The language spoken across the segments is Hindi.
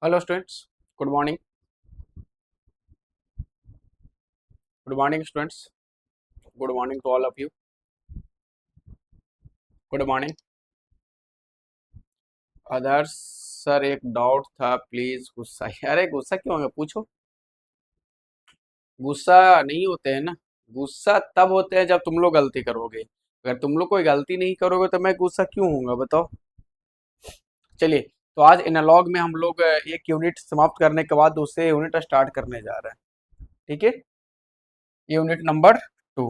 Hello students, good morning. Good morning students. Good morning to all of you. Good morning. Others sir एक डाउट था प्लीज गुस्सा अरे गुस्सा क्यों होंगे पूछो। गुस्सा नहीं होते हैं ना। गुस्सा तब होते हैं जब तुम लोग गलती करोगे। अगर तुम लोग कोई गलती नहीं करोगे तो मैं गुस्सा क्यों होऊंगा बताओ। चलिए, तो आज एनालॉग में हम लोग एक यूनिट समाप्त करने के बाद दूसरे यूनिट स्टार्ट करने जा रहे हैं। ठीक है, यूनिट नंबर 2।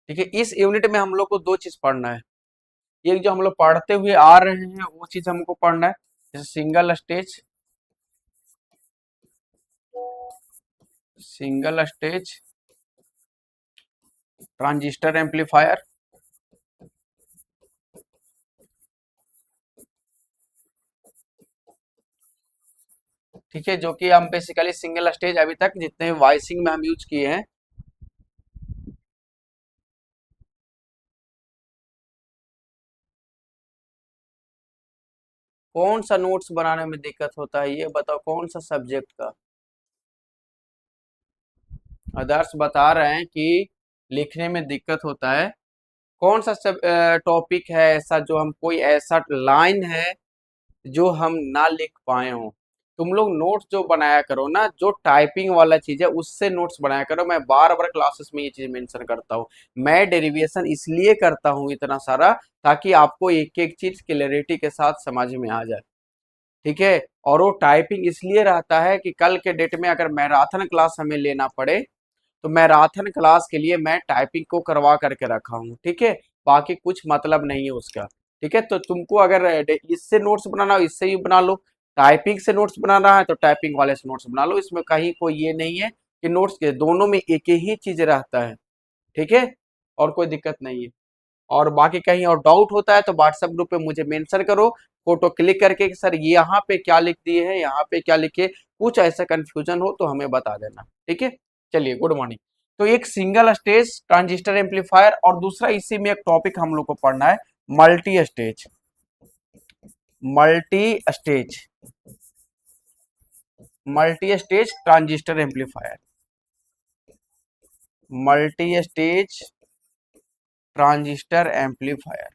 ठीक है, इस यूनिट में हम लोग को दो चीज पढ़ना है। एक जो हम लोग पढ़ते हुए आ रहे हैं वो चीज हमको पढ़ना है, जैसे सिंगल स्टेज ट्रांजिस्टर एम्पलीफायर। ठीक है, जो कि हम बेसिकली सिंगल स्टेज अभी तक जितने वॉइसिंग में हम यूज किए हैं। कौन सा नोट्स बनाने में दिक्कत होता है ये बताओ, कौन सा सब्जेक्ट का। आदर्श बता रहे हैं कि लिखने में दिक्कत होता है। कौन सा सब टॉपिक है ऐसा, जो हम कोई ऐसा लाइन है जो हम ना लिख पाए हो। तुम लोग नोट्स जो बनाया करो ना, जो टाइपिंग वाला चीज है उससे नोट्स बनाया करो। मैं बार बार क्लासेस में ये चीज मेंशन करता हूँ। मैं डेरिवेशन इसलिए करता हूँ इतना सारा, ताकि आपको एक एक चीज क्लैरिटी के साथ समझ में आ जाए। ठीक है, और वो टाइपिंग इसलिए रहता है कि कल के डेट में अगर मैराथन क्लास हमें लेना पड़े तो मैराथन क्लास के लिए मैं टाइपिंग को करवा करके रखा हूँ। ठीक है, बाकी कुछ मतलब नहीं है उसका। ठीक है, तो तुमको अगर इससे नोट्स बनाना हो इससे ही बना लो, टाइपिंग से नोट्स बनाना है तो टाइपिंग वाले से नोट्स बना लो। इसमें कहीं कोई ये नहीं है कि नोट्स के दोनों में एक ही चीज रहता है। ठीक है, और कोई दिक्कत नहीं है। और बाकी कहीं और डाउट होता है तो व्हाट्सएप ग्रुप पे मुझे मेंशन करो, फोटो क्लिक करके कि सर ये यहाँ पे क्या लिख दिए हैं, यहाँ पे क्या लिखे। कुछ ऐसा कंफ्यूजन हो तो हमें बता देना। ठीक है, चलिए गुड मॉर्निंग। तो एक सिंगल स्टेज ट्रांजिस्टर एम्पलीफायर और दूसरा इसी में एक टॉपिक हम लोग को पढ़ना है, multi stage. Multi stage multi stage transistor amplifier. Multi stage transistor amplifier.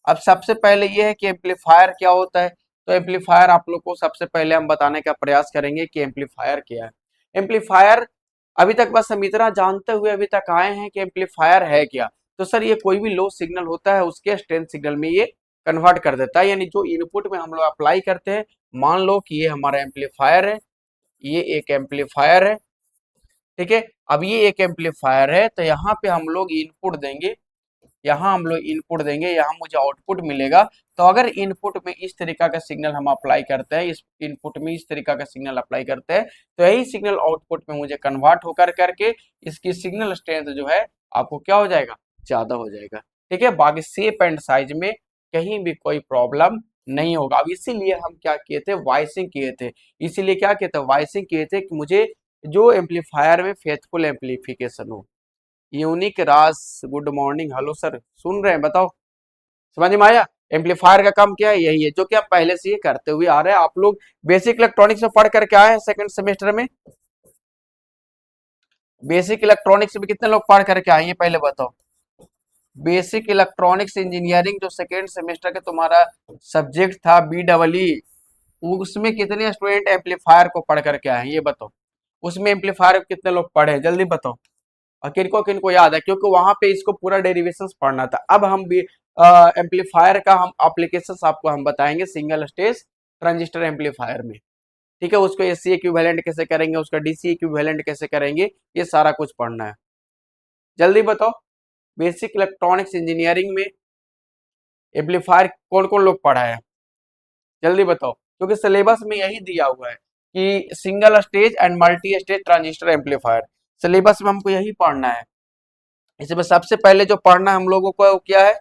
अब सबसे पहले ये है कि एम्पलीफायर क्या होता है। तो एम्पलीफायर आप लोग को सबसे पहले हम बताने का प्रयास करेंगे कि एम्पलीफायर क्या है। एम्पलीफायर अभी तक बस हम इतना जानते हुए अभी तक आए हैं कि एम्पलीफायर है क्या। तो सर ये कोई भी लो सिग्नल होता है उसके स्ट्रेंथ सिग्नल में ये कन्वर्ट कर देता है, यानी जो इनपुट में हम लोग अप्लाई करते हैं। मान लो कि ये हमारा एम्पलीफायर है, ये एक एम्पलीफायर है। ठीक है, अब ये एक एम्पलीफायर है तो यहाँ पे हम लोग इनपुट देंगे, यहाँ हम लोग इनपुट देंगे, यहाँ मुझे आउटपुट मिलेगा। तो अगर इनपुट में इस तरीका का सिग्नल हम अप्लाई करते हैं, इस इनपुट में इस तरीका का सिग्नल अप्लाई करते हैं, तो यही सिग्नल आउटपुट में मुझे कन्वर्ट होकर करके इसकी सिग्नल स्ट्रेंथ जो है आपको क्या हो जाएगा, ज्यादा हो जाएगा। ठीक है, बाकी शेप एंड साइज में कहीं भी कोई प्रॉब्लम नहीं होगा। अब इसीलिए हम क्या किए थे, वॉइसिंग किए थे। इसीलिए क्या किए थे, वॉइसिंग किए थे कि मुझे जो एम्पलीफायर में फेथफुल एम्पलीफिकेशन हो। यूनिक राज, गुड मॉर्निंग, हेलो सर, सुन रहे हैं बताओ। समझ में आया। एम्पलीफायर का काम क्या है, यही है जो कि आप पहले से ही करते हुए आ रहे हैं। आप लोग बेसिक इलेक्ट्रॉनिक्स में पढ़ करके आए हैं सेकंड सेमेस्टर में। बेसिक इलेक्ट्रॉनिक्स में कितने लोग पढ़ करके आए हैं पहले बताओ। बेसिक इलेक्ट्रॉनिक्स इंजीनियरिंग जो सेकेंड सेमेस्टर का तुम्हारा सब्जेक्ट था BEE, उसमें कितने स्टूडेंट एम्पलीफायर को पढ़ करके आए हैं ये बताओ। उसमें एम्पलीफायर कितने लोग पढ़े हैं जल्दी बताओ। और किनको किनको याद है, क्योंकि वहां पे इसको पूरा डेरिवेशंस पढ़ना था। अब हम भी एम्पलीफायर का हम एप्लीकेशंस आपको हम बताएंगे सिंगल स्टेज ट्रांजिस्टर एम्पलीफायर में। ठीक है, उसको एसी इक्विवेलेंट कैसे करेंगे, उसका डीसी इक्विवेलेंट कैसे करेंगे, ये सारा कुछ पढ़ना है। जल्दी बताओ, बेसिक इलेक्ट्रॉनिक्स इंजीनियरिंग में एम्पलीफायर कौन कौन लोग पढ़ा है, जल्दी बताओ। क्योंकि सिलेबस में यही दिया हुआ है कि single stage and multi stage transistor amplifier, syllabus में हमको यही पढ़ना है। इसमें सबसे पहले जो पढ़ना हम लोगों को वो क्या है,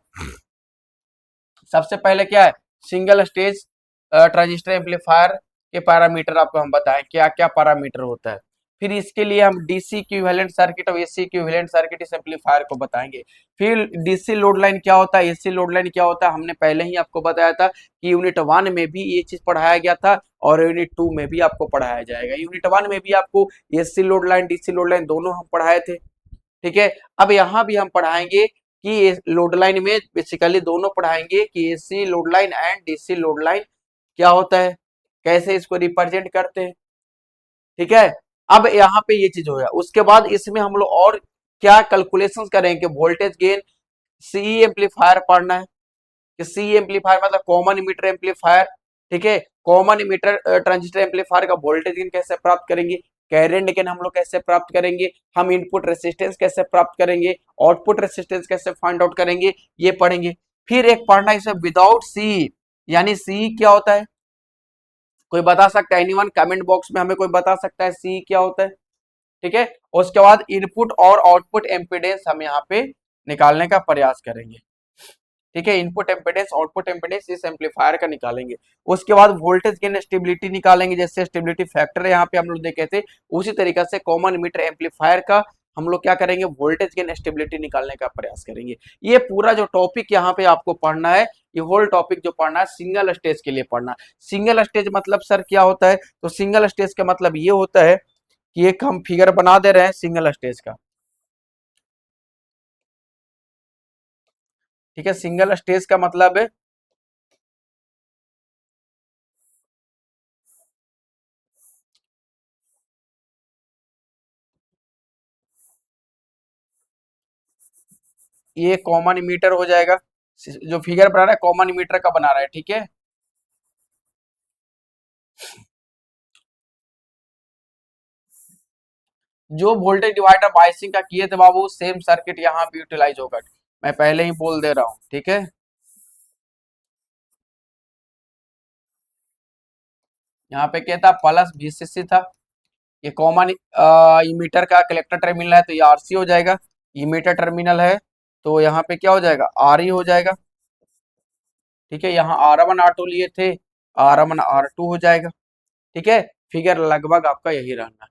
सबसे पहले क्या है, सिंगल स्टेज ट्रांजिस्टर एम्पलीफायर के पैरामीटर आपको हम बताएं क्या क्या पैरामीटर होता है। फिर इसके लिए हम डीसी इक्विवेलेंट सर्किट और एसी इक्विवेलेंट सर्किट इस एम्पलीफायर को बताएंगे। फिर डीसी लोड लाइन क्या होता है, एसी लोड लाइन क्या होता है, हमने पहले ही आपको बताया था कि यूनिट 1 में भी ये चीज पढ़ाया गया था और यूनिट 2 में भी आपको पढ़ाया जाएगा। यूनिट 1 में भी आपको AC load line DC load line दोनों हम पढ़ाए थे, ठीक है। अब यहाँ भी हम पढ़ाएंगे कि लोड लाइन में बेसिकली दोनों पढ़ाएंगे कि AC load line and DC load line क्या होता है, कैसे इसको रिप्रेजेंट करते हैं, ठीक है। अब यहाँ पे ये चीज हो गया। उसके बाद इसमें हम लोग और क्या कैलकुलेशंस करेंगे, वोल्टेज गेन सी एम्पलीफायर पढ़ना है कि सी एम्पलीफायर मतलब कॉमन इमीटर एम्पलीफायर, ठीक है। कॉमन इमीटर ट्रांजिस्टर एम्पलीफायर का वोल्टेज गेन कैसे प्राप्त करेंगे, करंट गेन हम लोग कैसे प्राप्त करेंगे, हम इनपुट रेसिस्टेंस कैसे प्राप्त करेंगे, आउटपुट रेसिस्टेंस कैसे फाइंड आउट करेंगे, ये पढ़ेंगे। फिर एक पढ़ना है इसे विदाउट सी, यानी सी क्या होता है, कोई बता सकता है, एनीवन कमेंट बॉक्स में हमें कोई बता सकता है सी क्या होता है, ठीक है। उसके बाद इनपुट और आउटपुट एम्पीडेंस हम यहाँ पे निकालने का प्रयास करेंगे, ठीक है। इनपुट एम्पीडेंस आउटपुट एम्पीडेंस इस एम्पलीफायर का निकालेंगे। उसके बाद वोल्टेज गेन स्टेबिलिटी निकालेंगे, जैसे स्टेबिलिटी फैक्टर यहाँ पे हम लोग देखे थे उसी तरीके से कॉमन इमीटर एम्पलीफायर का हम लोग क्या करेंगे, वोल्टेज गेन स्टेबिलिटी निकालने का प्रयास करेंगे। ये पूरा जो टॉपिक यहाँ पे आपको पढ़ना है, ये होल टॉपिक जो पढ़ना है सिंगल स्टेज के लिए पढ़ना है। सिंगल स्टेज मतलब सर क्या होता है, तो सिंगल स्टेज का मतलब ये होता है कि एक हम फिगर बना दे रहे हैं सिंगल स्टेज का, ठीक है। सिंगल स्टेज का मतलब है ये कॉमन मीटर हो जाएगा, जो फिगर बना रहा है कॉमन मीटर का बना रहा है, ठीक है। जो वोल्टेज डिवाइडर बायसिंग का किए थे बाबू सेम सर्किट यहाँ भी यूटिलाइज होगा, मैं पहले ही बोल दे रहा हूँ, ठीक है। यहाँ पे क्या था, प्लस वीसीसी था, ये कॉमन इमीटर का कलेक्टर टर्मिनल है तो ये आरसी हो जाएगा, इमीटर टर्मिनल है तो यहाँ पे क्या हो जाएगा, आर ई हो जाएगा, ठीक है। यहाँ R1 R2 लिए थे, R1 R2 हो जाएगा, ठीक है। फिगर लगभग आपका यही रहना है,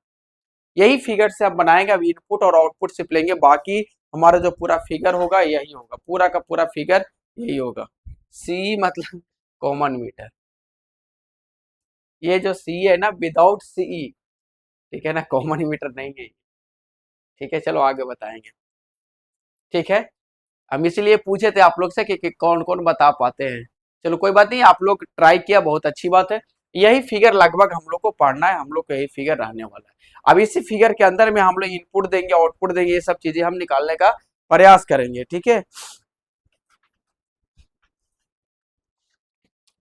यही फिगर से आप बनाएंगे। अब इनपुट और आउटपुट सिर्फ लेंगे, बाकी हमारा जो पूरा फिगर होगा यही होगा, पूरा का पूरा फिगर यही होगा। सी मतलब कॉमन मीटर, ये जो सी है ना विदाउट सी, ठीक है ना, कॉमन मीटर नहीं है, ठीक है। चलो आगे बताएंगे, ठीक है। हम इसीलिए पूछे थे आप लोग से कि कौन कौन बता पाते हैं। चलो कोई बात नहीं, आप लोग ट्राई किया, बहुत अच्छी बात है। यही फिगर लगभग हम लोग को पढ़ना है, हम लोग को यही फिगर रहने वाला है। अब इसी फिगर के अंदर में हम लोग इनपुट देंगे आउटपुट देंगे, ये सब चीजें हम निकालने का प्रयास करेंगे, ठीक है,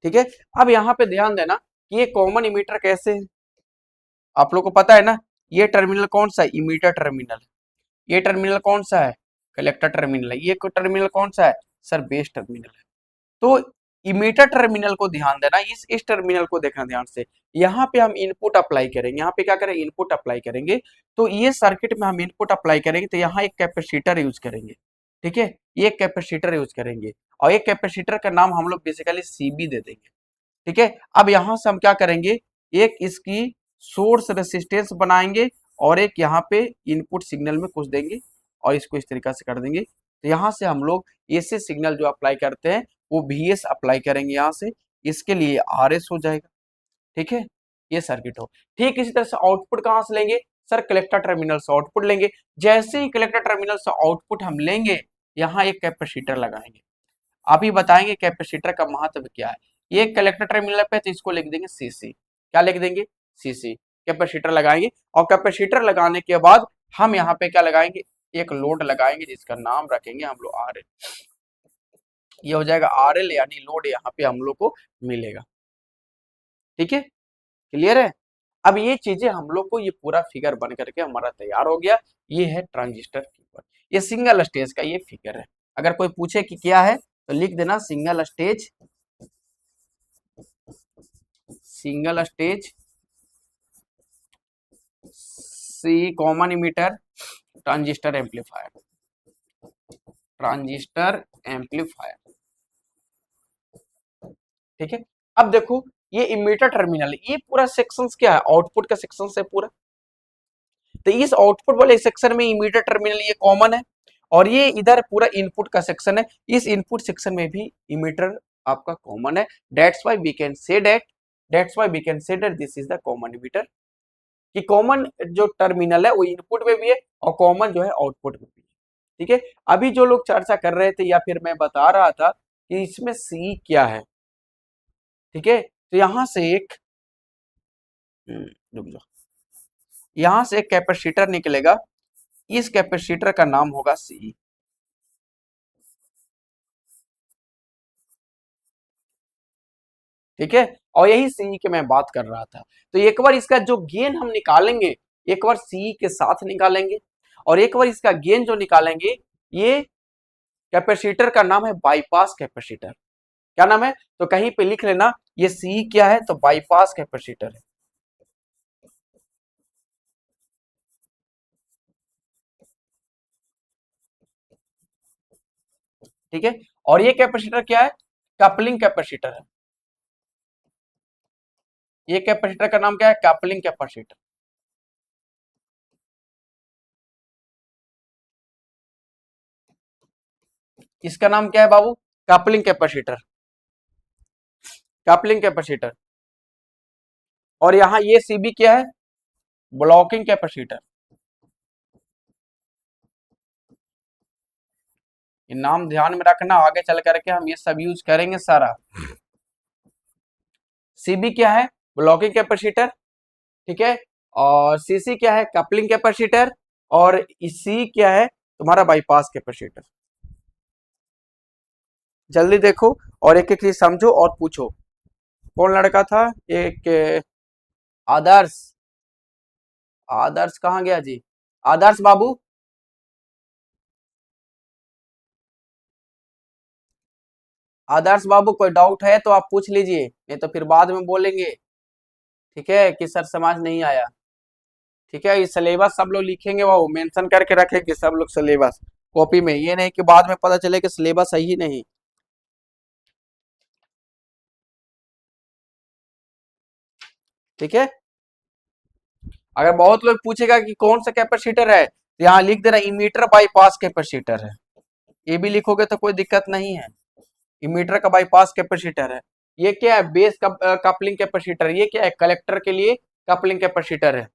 ठीक है। अब यहाँ पे ध्यान देना कि ये कॉमन इमीटर कैसे है, आप लोग को पता है ना, ये टर्मिनल कौन सा है, इमीटर टर्मिनल, ये टर्मिनल कौन सा है, कलेक्टर टर्मिनल है, ये टर्मिनल कौन सा है सर, बेस टर्मिनल है। तो इमीटर टर्मिनल को ध्यान देना, इस टर्मिनल को देखना ध्यान से, यहाँ पे हम इनपुट अप्लाई करेंगे, यहाँ पे क्या करें, इनपुट अप्लाई करेंगे। तो ये सर्किट में हम इनपुट अप्लाई करेंगे तो यहाँ एक कैपेसिटर यूज करेंगे, ठीक है, ये कैपेसिटर यूज करेंगे और एक कैपेसिटर का नाम हम लोग बेसिकली सीबी दे देंगे, ठीक है। अब यहां से हम क्या करेंगे, एक इसकी सोर्स रेसिस्टेंस बनाएंगे और एक यहाँ पे इनपुट सिग्नल में कुछ देंगे और इसको इस तरीका से कर देंगे। तो यहाँ से हम लोग एसी सिग्नल जो अप्लाई करते हैं वो VS अप्लाई करेंगे यहाँ से, इसके लिए RS हो जाएगा, ठीक है। ये सर्किट हो, ठीक इसी तरह से आउटपुट कहाँ से लेंगे सर, कलेक्टर टर्मिनल से आउटपुट लेंगे। जैसे ही कलेक्टर टर्मिनल से आउटपुट हम लेंगे, यहाँ एक कैपेसिटर लगाएंगे। अभी बताएंगे कैपेसिटर का महत्व क्या है। ये कलेक्टर टर्मिनल पे तो इसको लिख देंगे सीसी, क्या लिख देंगे, सीसी। कैपेसिटर लगाएंगे और कैपेसिटर लगाने के बाद हम यहाँ पे क्या लगाएंगे, एक लोड लगाएंगे जिसका नाम रखेंगे हम लोग RL, ये हो जाएगा RL, यानी लोड यहाँ पे हम लोग को मिलेगा, ठीक है, क्लियर है। अब ये चीजें हम लोग को, ये पूरा फिगर बन करके हमारा तैयार हो गया। ये है ट्रांजिस्टर फिगर, ये सिंगल स्टेज का ये फिगर है। अगर कोई पूछे कि क्या है तो लिख देना single stage, single stage CE common emitter transistor amplifier, transistor amplifier, ठीक है। अब देखो ये इमीटर टर्मिनल, ये पूरा सेक्शन क्या है, आउटपुट का सेक्शन है पूरा, तो इस आउटपुट वाले सेक्शन में इमीटर टर्मिनल ये कॉमन है, और ये इधर पूरा इनपुट का सेक्शन है, इस इनपुट सेक्शन में भी इमीटर आपका कॉमन है। That's why we can say that this is the common emitter, कि कॉमन जो टर्मिनल है वो इनपुट में भी है और कॉमन जो है आउटपुट में भी है। ठीक है, अभी जो लोग चर्चा कर रहे थे या फिर मैं बता रहा था कि इसमें सी क्या है। ठीक है, तो यहां से एक रुक जाओ, यहां से एक कैपेसिटर निकलेगा, इस कैपेसिटर का नाम होगा सी। ठीक है, और यही सी की मैं बात कर रहा था। तो एक बार इसका जो गेन हम निकालेंगे, एक बार सी के साथ निकालेंगे, और एक बार इसका गेन जो निकालेंगे, ये कैपेसिटर का नाम है बाईपास कैपेसिटर। क्या नाम है, तो कहीं पे लिख लेना, ये सी क्या है, तो बाईपास कैपेसिटर है। ठीक है, और ये कैपेसिटर क्या है, कपलिंग कैपेसिटर है। ये कैपेसिटर का नाम क्या है, कपलिंग कैपेसिटर। इसका नाम क्या है बाबू, कपलिंग कैपेसिटर, कपलिंग कैपेसिटर। और यहां ये सीबी क्या है, ब्लॉकिंग कैपेसिटर। ये नाम ध्यान में रखना, आगे चल करके हम ये सब यूज करेंगे सारा। सीबी क्या है, ब्लॉकिंग कैपेसिटर। ठीक है, और सीसी क्या है, कपलिंग कैपेसिटर। और सी क्या है, तुम्हारा बाईपास कैपेसिटर। जल्दी देखो और एक एक चीज समझो और पूछो। कौन लड़का था, एक आदर्श, आदर्श कहाँ गया जी, आदर्श बाबू। आदर्श बाबू कोई डाउट है तो आप पूछ लीजिए, नहीं तो फिर बाद में बोलेंगे। ठीक है, कि सर समझ नहीं आया। ठीक है, ये सिलेबस सब लोग लिखेंगे, वो मेंशन करके रखेंगे सब लोग सिलेबस कॉपी में, ये नहीं कि बाद में पता चले कि सिलेबस सही नहीं। ठीक है, अगर बहुत लोग पूछेगा कि कौन सा कैपेसिटर है, तो यहाँ लिख देना इमीटर बाईपास कैपेसिटर है। ये भी लिखोगे तो कोई दिक्कत नहीं है, इमीटर का बाईपास कैपेसिटर है। ये क्या है, बेस कपलिंग कैपेसिटर। ये क्या है, कलेक्टर के लिए कपलिंग कैपेसिटर है।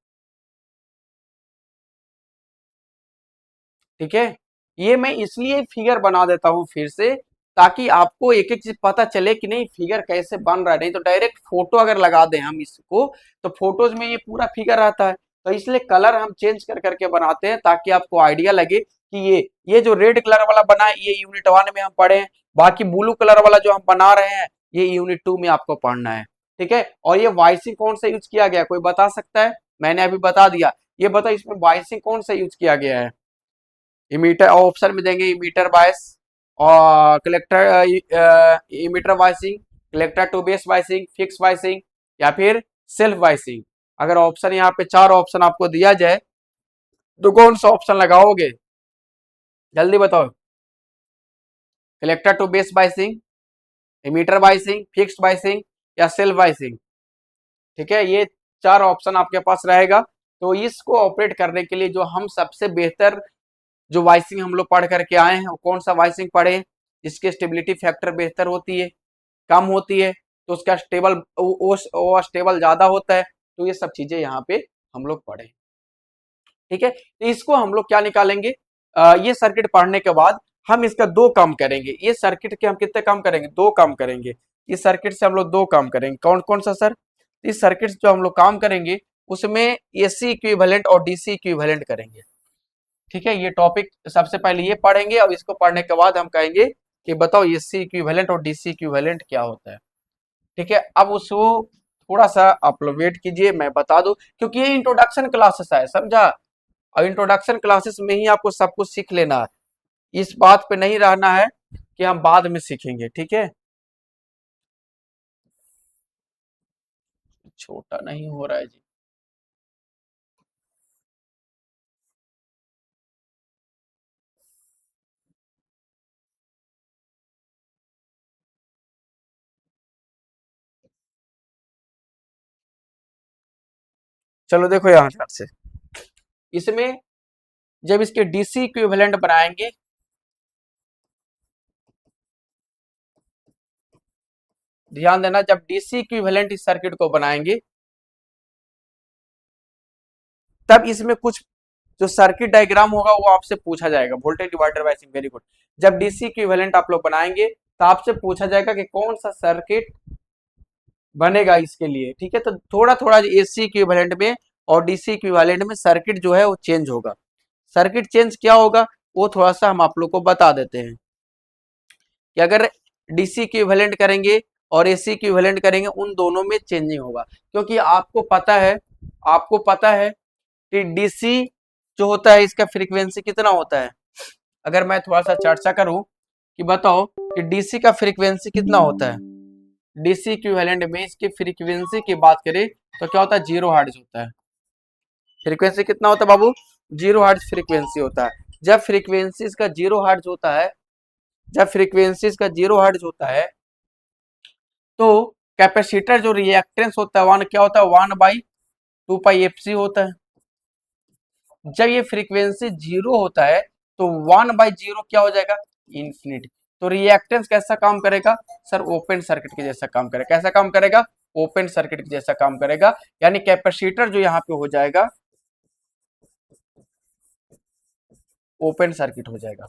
ठीक है, ये मैं इसलिए फिगर बना देता हूं फिर से, ताकि आपको एक एक चीज पता चले कि नहीं फिगर कैसे बन रहा है। नहीं तो डायरेक्ट फोटो अगर लगा दें हम इसको, तो फोटोज में ये पूरा फिगर आता है। तो इसलिए कलर हम चेंज कर करके बनाते हैं, ताकि आपको आइडिया लगे कि ये जो रेड कलर वाला बना है ये यूनिट 1 में हम पढ़े हैं, बाकी ब्लू कलर वाला जो हम बना रहे हैं ये यूनिट 2 में आपको पढ़ना है। ठीक है, और ये वाइसिंग कौन सा यूज किया गया, कोई बता सकता है, मैंने अभी बता दिया। ये बताओ इसमें वाइसिंग कौन सा यूज किया गया है। इमीटर ऑप्शन में देंगे, इमीटर बायस और collector, emitter biasing, collector to base biasing, fix biasing, या फिर सेल्फ बायसिंग। अगर ऑप्शन यहाँ पे 4 ऑप्शन आपको दिया जाए तो कौन सा ऑप्शन लगाओगे, जल्दी बताओ। Collector to base biasing, emitter biasing, fixed biasing, या सेल्फ बायसिंग। ठीक है, ये 4 ऑप्शन आपके पास रहेगा। तो इसको ऑपरेट करने के लिए जो हम सबसे बेहतर जो वाइसिंग हम लोग पढ़ करके आए हैं, वो कौन सा वाइसिंग पढ़े, जिसकी स्टेबिलिटी फैक्टर बेहतर होती है, कम होती है, तो उसका स्टेबल वो स्टेबल ज्यादा होता है। तो ये सब चीजें यहाँ पे हम लोग पढ़े। ठीक है, तो इसको हम लोग क्या निकालेंगे, ये सर्किट पढ़ने के बाद हम इसका 2 काम करेंगे। ये सर्किट के हम कितने काम करेंगे, 2 काम करेंगे। इस सर्किट से हम लोग 2 काम करेंगे, कौन कौन सा सर, इस सर्किट जो हम लोग काम करेंगे उसमें एसी इक्विवेलेंट और डीसी इक्विवेलेंट करेंगे। ठीक है, ये टॉपिक सबसे पहले ये पढ़ेंगे, अब इसको पढ़ने के बाद हम कहेंगे कि बताओ एसी इक्विवेलेंट और डीसी इक्विवेलेंट क्या होता है। ठीक है, अब उसको थोड़ा सा आप लोग वेट कीजिए, मैं बता दूं, क्योंकि ये इंट्रोडक्शन क्लासेस है, समझा। और इंट्रोडक्शन क्लासेस में ही आपको सब कुछ सीख लेना है, इस बात पे नहीं रहना है कि हम बाद में सीखेंगे। ठीक है, छोटा नहीं हो रहा है जी। चलो देखो यहाँ से इसमें जब इसके डीसी इक्विवेलेंट बनाएंगे, ध्यान देना, जब डीसी इक्विवेलेंट इस सर्किट को बनाएंगे तब इसमें कुछ जो सर्किट डायग्राम होगा वो आपसे पूछा जाएगा। Voltage divider biasing, very good. जब डीसी इक्विवेलेंट आप लोग बनाएंगे तो आपसे पूछा जाएगा कि कौन सा सर्किट बनेगा इसके लिए, ठीक है। तो थोड़ा थोड़ा एसी इक्विवेलेंट में और डीसी इक्विवेलेंट में सर्किट जो है वो चेंज होगा। सर्किट चेंज क्या होगा वो थोड़ा सा हम आप लोग को बता देते हैं कि अगर डीसी इक्विवेलेंट करेंगे और एसी इक्विवेलेंट करेंगे उन दोनों में चेंजिंग होगा, क्योंकि आपको पता है कि डीसी जो होता है इसका फ्रीक्वेंसी कितना होता है। अगर मैं थोड़ा सा चर्चा करूं कि बताओ कि डीसी का फ्रीक्वेंसी कितना होता है, डीसी इक्विवेलेंट में इसकी फ्रीक्वेंसी की बात करें तो क्या होता है, 0 हर्ट्ज होता है। फ्रीक्वेंसी कितना होता है बाबू, 0 हर्ट्ज फ्रीक्वेंसी होता है। जब फ्रीक्वेंसी इसका 0 हर्ट्ज होता है, जब फ्रीक्वेंसी इसका 0 हर्ट्ज होता है तो कैपेसिटर जो रिएक्टेंस होता है वन क्या होता है, 1/2 पाई एफ सी होता है। जब ये फ्रीक्वेंसी 0 होता है तो 1/0 क्या हो जाएगा, इंफिनिटी। तो रिएक्टेंस कैसा काम करेगा सर, ओपन सर्किट के जैसा काम करेगा। कैसा काम करेगा, ओपन सर्किट के जैसा काम करेगा। यानी कैपेसिटर जो यहाँ पे हो जाएगा ओपन सर्किट हो जाएगा।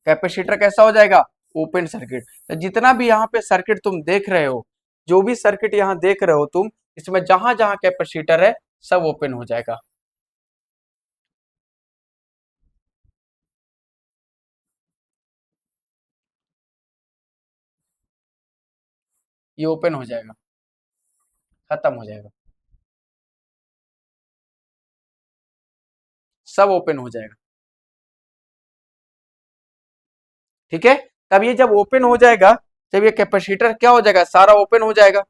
कैपेसिटर कैसा हो जाएगा, ओपन सर्किट। तो जितना भी यहाँ पे सर्किट तुम देख रहे हो, जो भी सर्किट यहाँ देख रहे हो तुम, इसमें जहां जहां कैपेसिटर है सब ओपन हो जाएगा। ये ओपन हो जाएगा, खत्म हो जाएगा, सब ओपन हो जाएगा, ठीक है। तब ये जब ओपन हो जाएगा, जब ये कैपेसिटर क्या हो जाएगा, सारा ओपन हो जाएगा।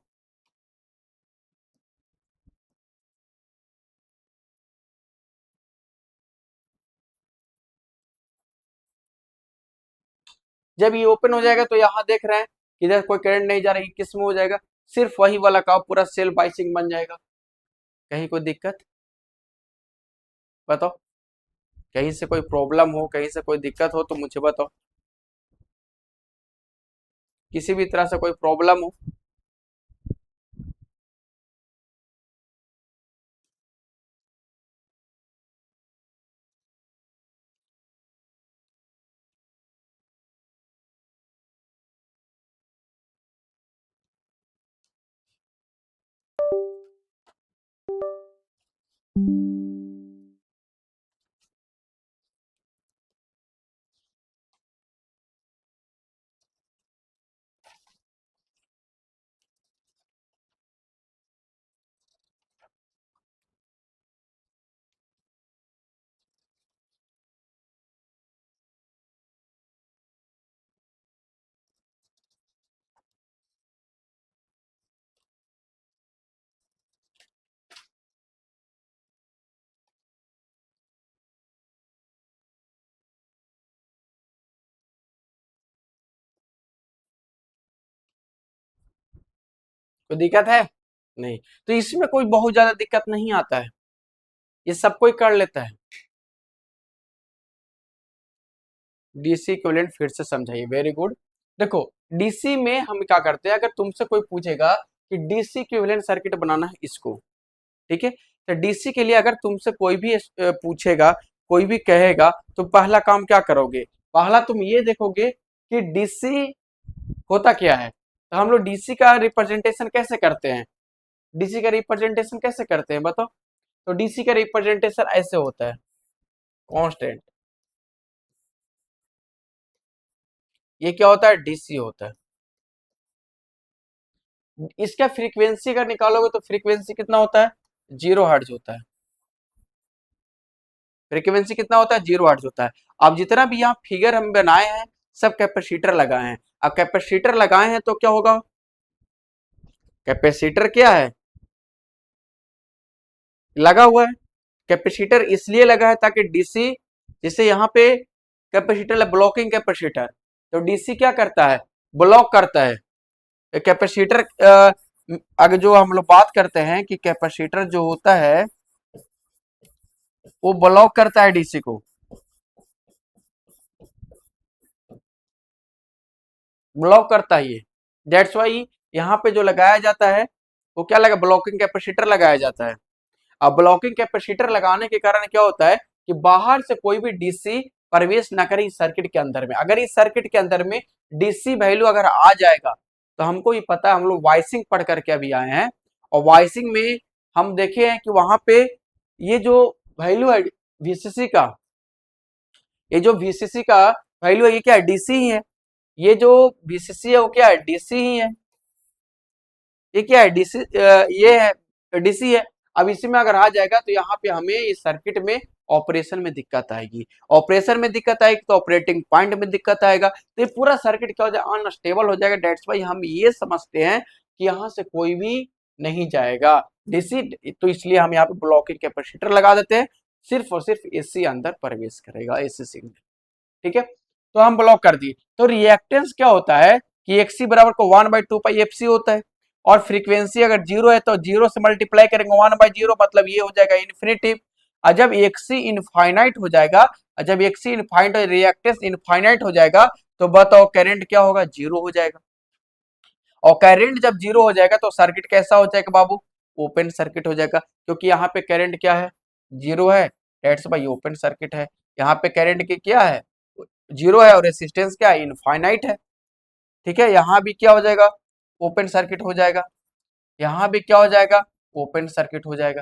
जब ये ओपन हो जाएगा तो यहाँ देख रहे हैं कि इधर कोई करंट नहीं जा रही, किस में हो जाएगा, सिर्फ वही वाला का पूरा सेल्फ बाइसिंग बन जाएगा। कहीं कोई दिक्कत बताओ, कहीं से कोई प्रॉब्लम हो, कहीं से कोई दिक्कत हो तो मुझे बताओ, किसी भी तरह से कोई प्रॉब्लम हो। कोई दिक्कत है नहीं, तो इसमें कोई बहुत ज्यादा दिक्कत नहीं आता है, ये सब कोई कर लेता है। डीसी इक्विवेलेंट फिर से समझाइए, वेरी गुड। देखो डीसी में हम क्या करते हैं, अगर तुमसे कोई पूछेगा कि डीसी इक्विवेलेंट सर्किट बनाना है इसको, ठीक है, तो डीसी के लिए अगर तुमसे कोई भी पूछेगा, कोई भी कहेगा, तो पहला काम क्या करोगे, पहला तुम ये देखोगे कि डीसी होता क्या है। तो हम लोग डीसी का रिप्रेजेंटेशन कैसे करते हैं, डीसी का रिप्रेजेंटेशन कैसे करते हैं बताओ। तो डीसी का रिप्रेजेंटेशन ऐसे होता है, कांस्टेंट, ये क्या होता है, डीसी होता है। इसका फ्रीक्वेंसी अगर निकालोगे तो फ्रीक्वेंसी कितना होता है, 0 हर्ट्ज होता है। फ्रीक्वेंसी कितना होता है, 0 हर्ट्ज होता है। अब जितना भी यहाँ फिगर हम बनाए हैं सब कैपेसिटर लगाए हैं। अब कैपेसिटर लगाए हैं तो क्या होगा, कैपेसिटर क्या है, लगा हुआ है। कैपेसिटर इसलिए लगा है ताकि डीसी, जैसे यहाँ पे कैपेसिटर है ब्लॉकिंग कैपेसिटर, तो डीसी क्या करता है, ब्लॉक करता है। कैपेसिटर अगर जो हम लोग बात करते हैं कि कैपेसिटर जो होता है वो ब्लॉक करता है डीसी को, ब्लॉक करता है ये। दैट्स वाई यहाँ पे जो लगाया जाता है वो क्या लगा, ब्लॉकिंग कैपेसिटर लगाया जाता है। अब ब्लॉकिंग कैपेसिटर लगाने के कारण क्या होता है कि बाहर से कोई भी डीसी प्रवेश न करे इस सर्किट के अंदर में। अगर इस सर्किट के अंदर में डीसी वैल्यू अगर आ जाएगा तो हमको ये पता है, हम लोग वाइसिंग पढ़ करके अभी आए हैं, और वाइसिंग में हम देखे हैं कि वहां पे ये जो वैल्यू है वीसीसी का, ये जो वीसीसी का वैल्यू है ये क्या है, डीसी ही है। ये जो वीसीसी है वो क्या है, डीसी ही है। ये क्या है, डीसी, ये है डीसी है। अब इसी में अगर आ जाएगा तो यहाँ पे हमें इस सर्किट में ऑपरेशन में दिक्कत आएगी, ऑपरेशन में दिक्कत आएगी तो ऑपरेटिंग पॉइंट में दिक्कत आएगा, तो ये पूरा सर्किट क्या हो जाएगा, अनस्टेबल हो जाएगा। डेट्स वाई हम ये समझते हैं कि यहाँ से कोई भी नहीं जाएगा डीसी, तो इसलिए हम यहाँ पे ब्लॉकिंग कैपेसिटर लगा देते हैं, सिर्फ और सिर्फ एसी अंदर प्रवेश करेगा, एसी सिग्नल। ठीक है, तो हम ब्लॉक कर दिए। तो रिएक्टेंस क्या होता है कि एक्सी बराबर को 1/2πfc होता है, और फ्रीक्वेंसी अगर जीरो है तो जीरो से मल्टीप्लाई करेंगे 1/0, मतलब ये हो जाएगा इन्फिनिटी। और जब एक्सी इनफाइनाइट हो जाएगा, और जब एक्सी इनफाइनाइट रिएक्टेंस इनफाइनाइट हो जाएगा तो बताओ करंट क्या होगा, जीरो हो जाएगा। और करंट जब जीरो हो जाएगा तो सर्किट कैसा हो जाएगा बाबू, ओपन सर्किट हो जाएगा, क्योंकि यहाँ पे करंट क्या है, जीरो है, डेट्स भाई ओपन सर्किट है। यहाँ पे करंट की क्या है, जीरो है, और रेसिस्टेंस क्या है, इनफाइनाइट है। ठीक है, यहाँ भी क्या हो जाएगा, ओपन सर्किट हो जाएगा, यहाँ भी क्या हो जाएगा, ओपन सर्किट हो जाएगा।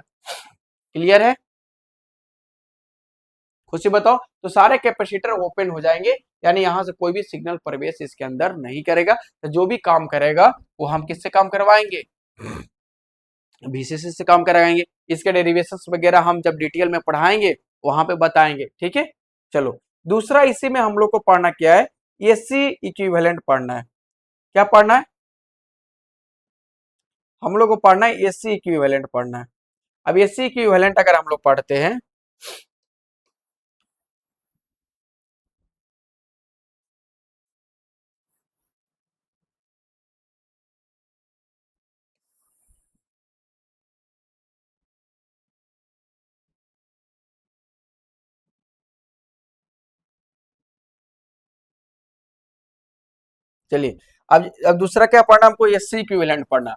क्लियर है, खुशी बताओ। तो सारे कैपेसिटर ओपन हो जाएंगे, यानी यहाँ से कोई भी सिग्नल प्रवेश इसके अंदर नहीं करेगा। तो जो भी काम करेगा वो हम किससे काम करवाएंगे, वीसीसी से काम कराएंगे। इसके डेरिवेशंस वगैरह हम जब डिटेल में पढ़ाएंगे वहां पे बताएंगे। ठीक है, चलो दूसरा इसी में हम लोग को पढ़ना क्या है, एसी इक्विवेलेंट पढ़ना है। क्या पढ़ना है, हम लोग को पढ़ना है एसी इक्विवेलेंट पढ़ना है। अब एसी इक्विवेलेंट अगर हम लोग पढ़ते हैं, चलिए अब दूसरा क्या पढ़ना, हमको एसी इक्विवेलेंट पढ़ना।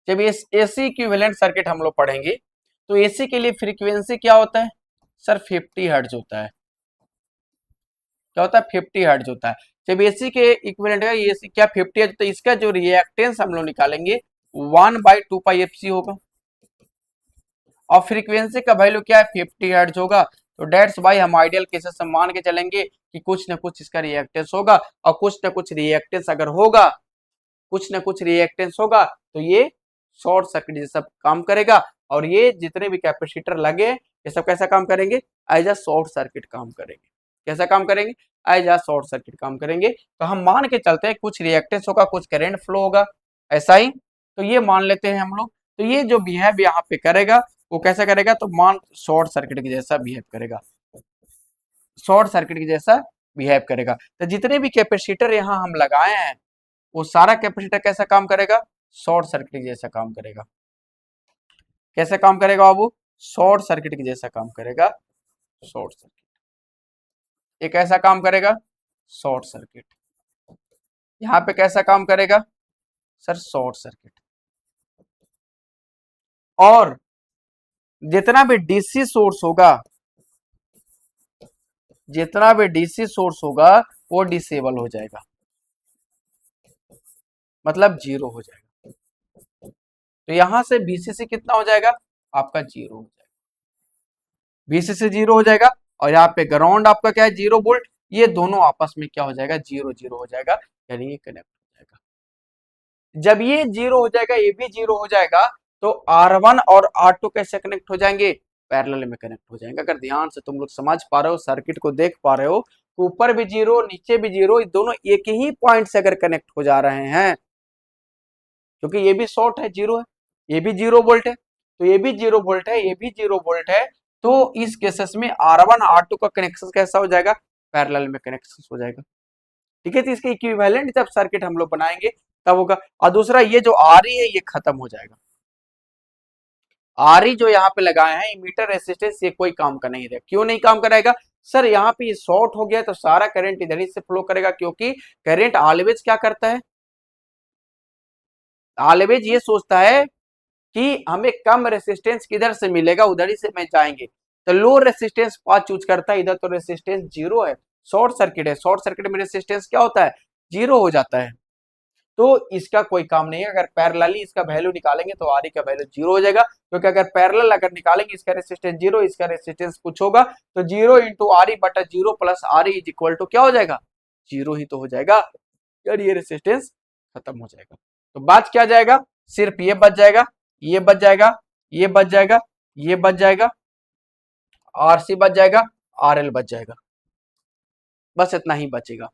जब एसी इक्विवेलेंट सर्किट हम लोग पढ़ेंगे तो एसी के लिए फ्रीक्वेंसी क्या होता है सर, 50 हर्ट्ज होता है। क्या होता है, 50 हर्ट्ज होता है। जब एसी के इक्विवेलेंट है एसी क्या 50 हर्ट्ज, तो इसका जो रिएक्टेंस हम लोग निकालेंगे 1/2πfc होगा, और फ्रीक्वेंसी का वैल्यू क्या है, 50 हर्ट्ज होगा। तो डेट्स भाई हम आइडियल केसेस से मान के चलेंगे कि कुछ ना कुछ इसका रिएक्टेंस होगा, और कुछ ना कुछ रिएक्टेंस अगर होगा, कुछ ना कुछ रिएक्टेंस होगा तो ये शॉर्ट सर्किट जैसा काम करेगा, और ये जितने भी कैपेसिटर लगे ये सब कैसा काम करेंगे, एज अ शॉर्ट सर्किट काम करेंगे। कैसा काम करेंगे, एज अ शॉर्ट सर्किट काम करेंगे। तो हम मान के चलते हैं कुछ रिएक्टेंस होगा, कुछ करंट फ्लो होगा, ऐसा ही। तो ये मान लेते हैं हम लोग। तो ये जो बिहेव यहाँ पे करेगा वो कैसा करेगा, तो मान शॉर्ट सर्किट के जैसा बिहेव करेगा, शॉर्ट सर्किट के जैसा बिहेव करेगा। तो जितने भी कैपेसिटर यहाँ हम लगाए हैं वो सारा कैपेसिटर कैसा काम करेगा, शॉर्ट सर्किट जैसा काम करेगा। कैसे काम करेगा बाबू, शॉर्ट सर्किट के जैसा काम करेगा। शॉर्ट सर्किट ये कैसा काम करेगा, शॉर्ट सर्किट। यहाँ पे कैसा काम करेगा सर, शॉर्ट सर्किट। और जितना भी डीसी सोर्स होगा, जितना भी डीसी सोर्स होगा वो डिसेबल हो जाएगा, मतलब जीरो हो जाएगा। तो यहां से बीसीसी कितना हो जाएगा, आपका जीरो हो जाएगा, बीसीसी जीरो हो जाएगा। और यहाँ पे ग्राउंड आपका क्या है, 0 वोल्ट। ये दोनों आपस में क्या हो जाएगा, 0 0 हो जाएगा, यानी ये कनेक्ट हो जाएगा। जब ये जीरो हो जाएगा, ये भी जीरो हो जाएगा, तो R1 और R2 कैसे कनेक्ट हो जाएंगे, पैरेलल में कनेक्ट हो जाएंगे। अगर ध्यान से तुम लोग समझ पा रहे हो, सर्किट को देख पा रहे हो, ऊपर भी जीरो नीचे भी जीरो, दोनों एक ही पॉइंट से अगर कनेक्ट हो जा रहे हैं, क्योंकि ये भी शॉर्ट है, जीरो है, ये भी 0 वोल्ट है, तो ये भी 0 वोल्ट है, ये भी 0 वोल्ट है। तो इस केसेस में R1 R2 का कनेक्शन कैसा हो जाएगा, पैरेलल में कनेक्शन हो जाएगा। ठीक है, तो इसके इक्विवेलेंट जब सर्किट हम लोग बनाएंगे तब होगा। और दूसरा ये जो आर ई है ये खत्म हो जाएगा। आर ई जो यहाँ पे लगाए हैं इमीटर रेसिस्टेंस, ये कोई काम का नहीं रहेगा। क्यों नहीं काम करेगा सर? यहाँ पे ये शॉर्ट हो गया तो सारा करंट इधर ही से फ्लो करेगा, क्योंकि करंट ऑलवेज क्या करता है, ऑलवेज ये सोचता है कि हमें कम रेसिस्टेंस किधर से मिलेगा, उधर ही से मैं जाएंगे। तो लो रेसिस्टेंस पाथ चूज करता है, इधर तो रेसिस्टेंस जीरो है, शॉर्ट सर्किट है, शॉर्ट सर्किट में रेसिस्टेंस क्या होता है, जीरो हो जाता है। तो इसका कोई काम नहीं है। अगर पैरेलली इसका वैल्यू निकालेंगे तो आर ई का वैल्यू जीरो हो जाएगा, क्योंकि अगर पैरेलल अगर निकालेंगे इसका रेसिस्टेंस जीरो, इसका रेसिस्टेंस कुछ होगा, तो जीरो इंटू आर ई बटा zero plus r e is equal to क्या हो जाएगा, जीरो ही तो हो जाएगा। यार ये रेसिस्टेंस खत्म हो जाएगा। तो बच क्या जाएगा, सिर्फ ये बच जाएगा, ये बच जाएगा, ये बच जाएगा, ये बच जाएगा, आरसी बच जाएगा, आरएल बच जाएगा, बस इतना ही बचेगा।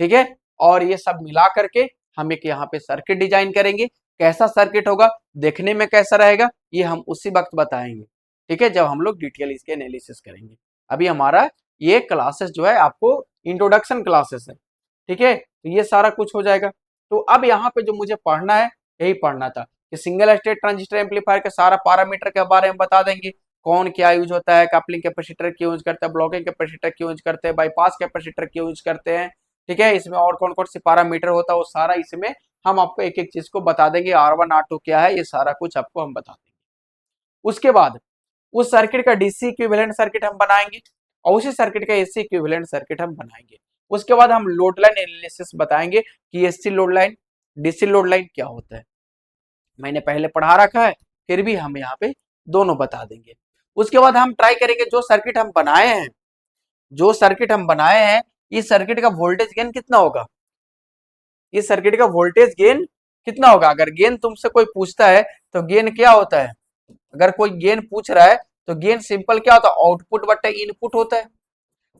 ठीक है। और ये सब मिला करके हम एक यहाँ पे सर्किट डिजाइन करेंगे। कैसा सर्किट होगा, देखने में कैसा रहेगा, ये हम उसी वक्त बताएंगे। ठीक है, जब हम लोग डिटेल इसके एनालिसिस करेंगे। अभी हमारा ये क्लासेस जो है आपको इंट्रोडक्शन क्लासेस है। ठीक है, तो ये सारा कुछ हो जाएगा। तो अब यहाँ पे जो मुझे पढ़ना है, यही पढ़ना था कि सिंगल स्टेट ट्रांजिस्टर एम्पलीफायर के सारा पैरामीटर के बारे में बता देंगे। कौन क्या यूज होता है, कपलिंग कैपेसिटर क्यों यूज करते हैं, ब्लॉकिंग कैपेसिटर क्यों यूज करते हैं, बाईपास कैपेसिटर क्यों यूज करते हैं। ठीक है, इसमें और कौन कौन से पैरामीटर होता है वो सारा इसमें हम आपको एक एक चीज को बता देंगे। R1 R2 क्या है, ये सारा कुछ आपको हम बता देंगे। उसके बाद उस सर्किट का डीसी इक्विवेलेंट सर्किट हम बनाएंगे और उसी सर्किट का एसी इक्विवेलेंट सर्किट हम बनाएंगे। उसके बाद हम लोड लाइन एनालिसिस बताएंगे कि AC load line, DC load line क्या होता है। मैंने पहले पढ़ा रखा है, फिर भी हम यहाँ पे दोनों बता देंगे। उसके बाद हम ट्राई करेंगे जो सर्किट हम बनाए हैं, जो सर्किट हम बनाए हैं, इस सर्किट का वोल्टेज गेन कितना होगा, इस सर्किट का वोल्टेज गेन कितना होगा। अगर गेन तुमसे कोई पूछता है तो गेन क्या होता है, अगर कोई गेन पूछ रहा है तो गेन सिंपल क्या होता है, आउटपुट बटे इनपुट होता है।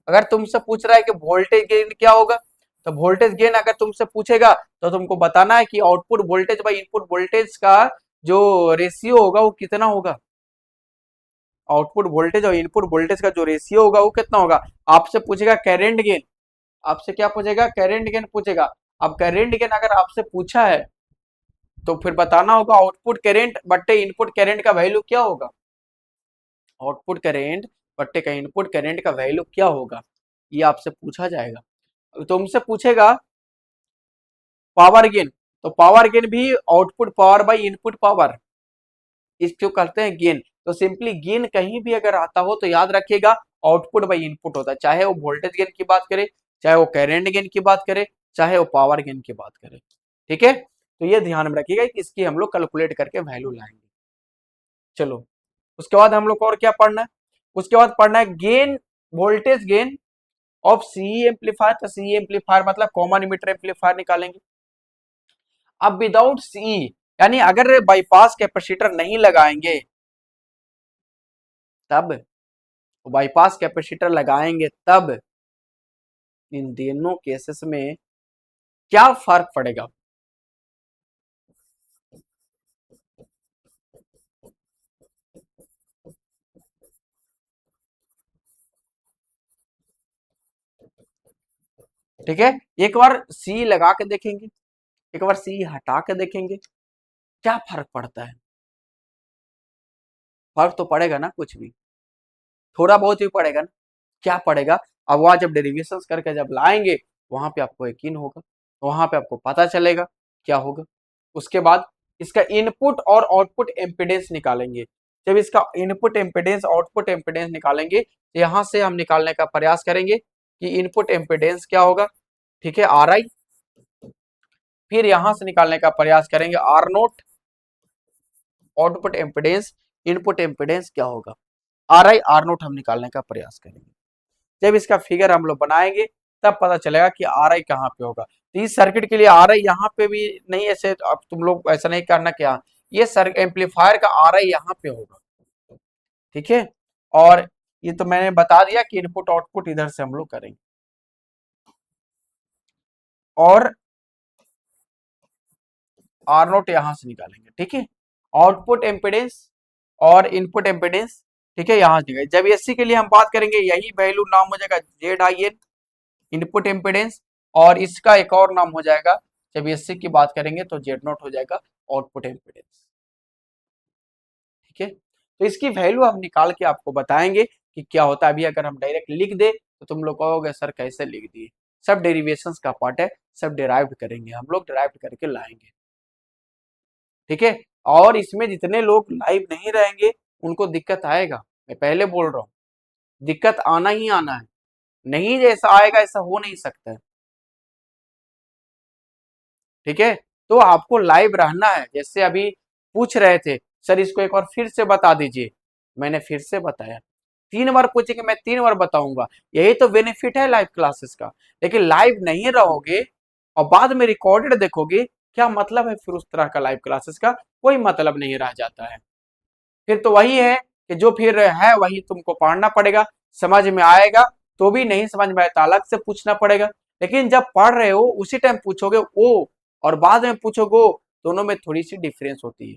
अगर तुमसे पूछ रहा है कि वोल्टेज गेन क्या होगा, तो वोल्टेज गेन अगर तुमसे पूछेगा तो तुमको बताना है कि output voltage by input voltage का जो रेशियो होगा वो कितना होगा। आउटपुट वोल्टेज और इनपुट वोल्टेज का जो रेशियो होगा वो कितना होगा। आपसे पूछेगा करंट गेन, आपसे क्या पूछेगा, करंट गेन पूछेगा। अब करंट गेन अगर आपसे पूछा है तो फिर बताना होगा आउटपुट करंट बट्टे इनपुट करंट का वैल्यू क्या होगा। आउटपुट करंट बट्टे का इनपुट करंट का वैल्यू क्या होगा, ये आपसे पूछा जाएगा। तुमसे पूछेगा पावर गेन, तो पावर गेन भी output power by input power, इसको कहते हैं गेन। तो सिंपली गेन कहीं भी अगर आता हो तो याद रखिएगा आउटपुट बाय इनपुट होता है, चाहे वो वोल्टेज गेन की बात करे, चाहे वो करंट गेन की बात करे, चाहे वो पावर गेन की बात करे। ठीक है, तो ये ध्यान में रखिएगा कि इसकी हम लोग कैलकुलेट करके वैल्यू लाएंगे। चलो, उसके बाद हम लोग को और क्या पढ़ना है, उसके बाद पढ़ना है gain, voltage gain of CE amplifier. तो सीई एम्पलीफायर मतलब कॉमन इमीटर एम्पलीफायर निकालेंगे। अब विदाउट सीई यानी अगर बाईपास कैपेसिटर नहीं लगाएंगे तब, बाईपास कैपेसिटर लगाएंगे तब इन दोनों केसेस में क्या फर्क पड़ेगा। ठीक है, एक बार सी लगा के देखेंगे, एक बार सी हटा के देखेंगे, क्या फर्क पड़ता है। फर्क तो पड़ेगा ना, कुछ भी थोड़ा बहुत ही पड़ेगा ना, क्या पड़ेगा। अब वहां जब डेरिवेशन करके जब लाएंगे वहां पे आपको यकीन होगा, वहां पे आपको पता चलेगा क्या होगा। उसके बाद इसका इनपुट और आउटपुट एम्पिडेंस निकालेंगे। जब इसका इनपुट एम्पिडेंस आउटपुट एम्पिडेंस निकालेंगे तो यहां से हम निकालने का प्रयास करेंगे कि इनपुट एम्पिडेंस क्या होगा। ठीक है, आर आई, फिर यहां से निकालने का प्रयास करेंगे आर नोट, आउटपुट एम्पिडेंस, इनपुट एम्पिडेंस क्या होगा, आर आई आर नोट हम निकालने का प्रयास करेंगे। जब इसका फिगर हम लोग बनाएंगे तब पता चलेगा कि आर आई कहाँ पे होगा। तो इस सर्किट के लिए आर आई यहाँ पे भी नहीं, ऐसे अब तुम लोग ऐसा नहीं करना क्या, ये सर एम्पलीफायर का आर आई यहाँ पे होगा। ठीक है, और ये तो मैंने बता दिया कि इनपुट आउटपुट इधर से हम लोग करेंगे। और आर नोट यहां से निकालेंगे। ठीक है, आउटपुट एम्पिडेंस और इनपुट एम्पिडेंस, ठीक है, यहां से। जब एसी के लिए हम बात करेंगे यही वैल्यू नाम हो जाएगा जेड आई एन, इनपुट एम्पिडेंस, और इसका एक और नाम हो जाएगा जब एससी की बात करेंगे तो जेड नॉट हो जाएगा आउटपुट इम्पीडेंस। ठीक है, तो इसकी वैल्यू हम निकाल के आपको बताएंगे कि क्या होता है। अभी अगर हम डायरेक्ट लिख दे तो तुम लोग कहोगे सर कैसे लिख दिए, सब डेरिवेशंस का पार्ट है, सब डिराइव्ड करेंगे हम लोग, डिराइव्ड करके लाएंगे। ठीक है, और इसमें जितने लोग लाइव नहीं रहेंगे उनको दिक्कत आएगा, मैं पहले बोल रहा हूँ, दिक्कत आना ही आना है, नहीं जैसा आएगा ऐसा हो नहीं सकता है। ठीक है, तो आपको लाइव रहना है। जैसे अभी पूछ रहे थे सर इसको एक बार फिर से बता दीजिए, मैंने फिर से बताया। 3 बार पूछेंगे मैं 3 बार बताऊंगा, यही तो बेनिफिट है लाइव क्लासेस का। लेकिन लाइव नहीं रहोगे और बाद में रिकॉर्डेड देखोगे, क्या मतलब है फिर उस तरह का लाइव क्लासेस का, कोई मतलब नहीं रह जाता है। फिर तो वही है कि जो फिर है वही तुमको पढ़ना पड़ेगा, समझ में आएगा तो भी, नहीं समझ में आए तो अलग से पूछना पड़ेगा। लेकिन जब पढ़ रहे हो उसी टाइम पूछोगे ओ, और बाद में पूछोगे ओ, दोनों में थोड़ी सी डिफरेंस होती है।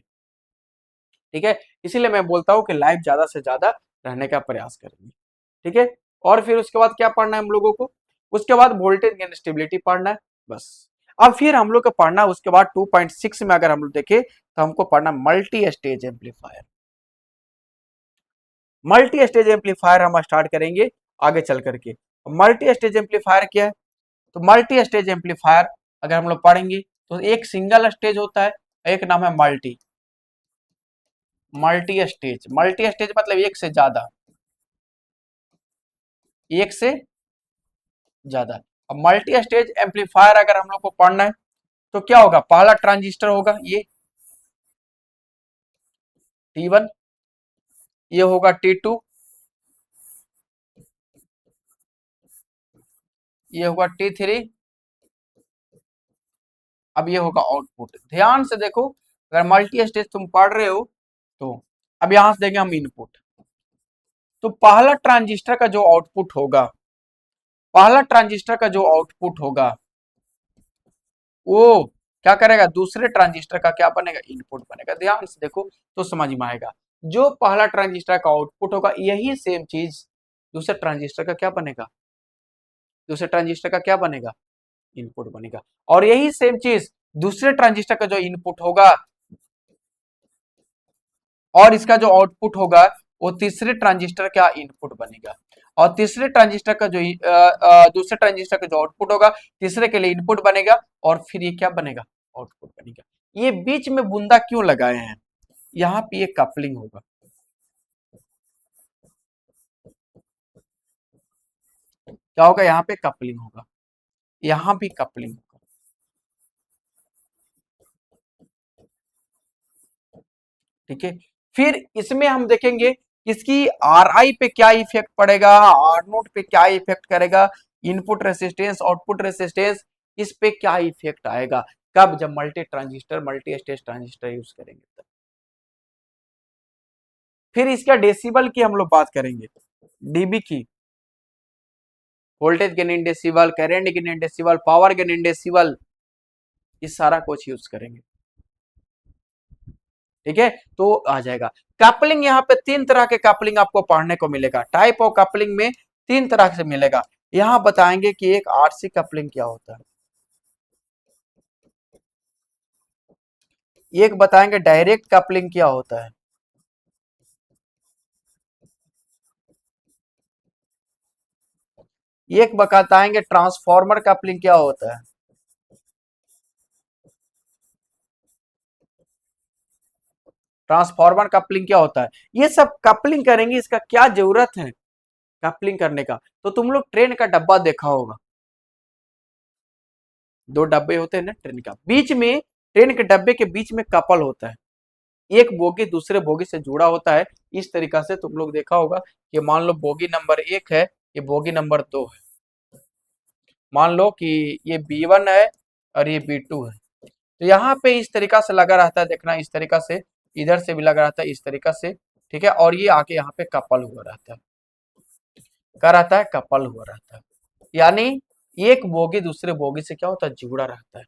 ठीक है, इसीलिए मैं बोलता हूँ कि लाइव ज्यादा से ज्यादा रहने का प्रयास करेंगे। ठीक है, और फिर उसके बाद क्या पढ़ना है हम लोगों को, उसके बाद वोल्टेज गेन स्टेबिलिटी पढ़ना है बस। अब फिर हम लोग को पढ़ना है उसके बाद 2.6 में अगर हम लोग देखें तो हमको पढ़ना multi stage amplifier. Multi stage amplifier हम स्टार्ट करेंगे आगे चल करके। मल्टी स्टेज एम्पलीफायर क्या है, तो मल्टी स्टेज एम्पलीफायर अगर हम लोग पढ़ेंगे तो एक सिंगल स्टेज होता है, एक नाम है multi. Multi stage, multi stage मतलब एक से ज्यादा, एक से ज्यादा। अब मल्टी स्टेज एम्पलीफायर अगर हम लोग को पढ़ना है तो क्या होगा, पहला ट्रांजिस्टर होगा ये T1, ये होगा T2, ये होगा T3, अब ये होगा आउटपुट। ध्यान से देखो, अगर मल्टी स्टेज तुम पढ़ रहे हो तो अब यहां से देंगे हम इनपुट, तो पहला ट्रांजिस्टर का जो आउटपुट होगा, पहला ट्रांजिस्टर का जो आउटपुट होगा वो क्या करेगा, दूसरे ट्रांजिस्टर का क्या बनेगा, इनपुट बनेगा। ध्यान से देखो तो समझ में आएगा, जो पहला ट्रांजिस्टर का आउटपुट होगा यही सेम चीज दूसरे ट्रांजिस्टर का क्या बनेगा, दूसरे ट्रांजिस्टर का क्या बनेगा, इनपुट बनेगा। और यही सेम चीज दूसरे ट्रांजिस्टर का जो इनपुट होगा और इसका जो आउटपुट होगा वो तीसरे ट्रांजिस्टर का इनपुट बनेगा। और तीसरे ट्रांजिस्टर का जो दूसरे ट्रांजिस्टर का जो आउटपुट होगा तीसरे के लिए इनपुट बनेगा, और फिर ये क्या बनेगा, आउटपुट बनेगा। ये बीच में बूंदा क्यों लगाए हैं, यहाँ पे ये कपलिंग होगा, क्या होगा, यहाँ पे कपलिंग होगा, यहाँ भी कपलिंग होगा। ठीक है, फिर इसमें हम देखेंगे इसकी आर आई पे क्या इफेक्ट पड़ेगा, आर नोट पे क्या इफेक्ट करेगा, इनपुट रेसिस्टेंस आउटपुट रेसिस्टेंस, इस पे क्या इफेक्ट आएगा, कब, जब multi transistor multi stage transistor use करेंगे तब। फिर इसका डेसिबल की हम लोग बात करेंगे, डीबी की, voltage gain in decibel, current gain in decibel, power gain in decibel, ये सारा कुछ यूज करेंगे। ठीक है, तो आ जाएगा कपलिंग। यहाँ पे 3 तरह के कपलिंग आपको पढ़ने को मिलेगा, टाइप ऑफ कपलिंग में 3 तरह से मिलेगा। यहाँ बताएंगे कि एक आरसी कपलिंग क्या होता है, एक बताएंगे डायरेक्ट कपलिंग क्या होता है, एक बताएंगे ट्रांसफॉर्मर कपलिंग क्या होता है, ट्रांसफॉर्मर कपलिंग क्या होता है। ये सब कपलिंग करेंगे, इसका क्या जरूरत है कपलिंग करने का। तो तुम लोग ट्रेन का डब्बा देखा होगा, 2 डब्बे होते हैं ना ट्रेन का, बीच में ट्रेन के डब्बे के बीच में कपल होता है, एक बोगी दूसरे बोगी से जुड़ा होता है। इस तरीका से तुम लोग देखा होगा कि मान लो बोगी नंबर 1 है, ये बोगी नंबर 2 है, मान लो कि ये B1 है और ये B2 है। तो यहाँ पे इस तरीका से लगा रहता है, देखना इस तरीका से, इधर से भी लगा रहता है इस तरीका से। ठीक है, और ये आके यहाँ पे कपल हुआ रहता है, क्या रहता है, कपल हुआ रहता है। यानी एक बोगी दूसरे बोगी से क्या होता है, जुड़ा रहता है।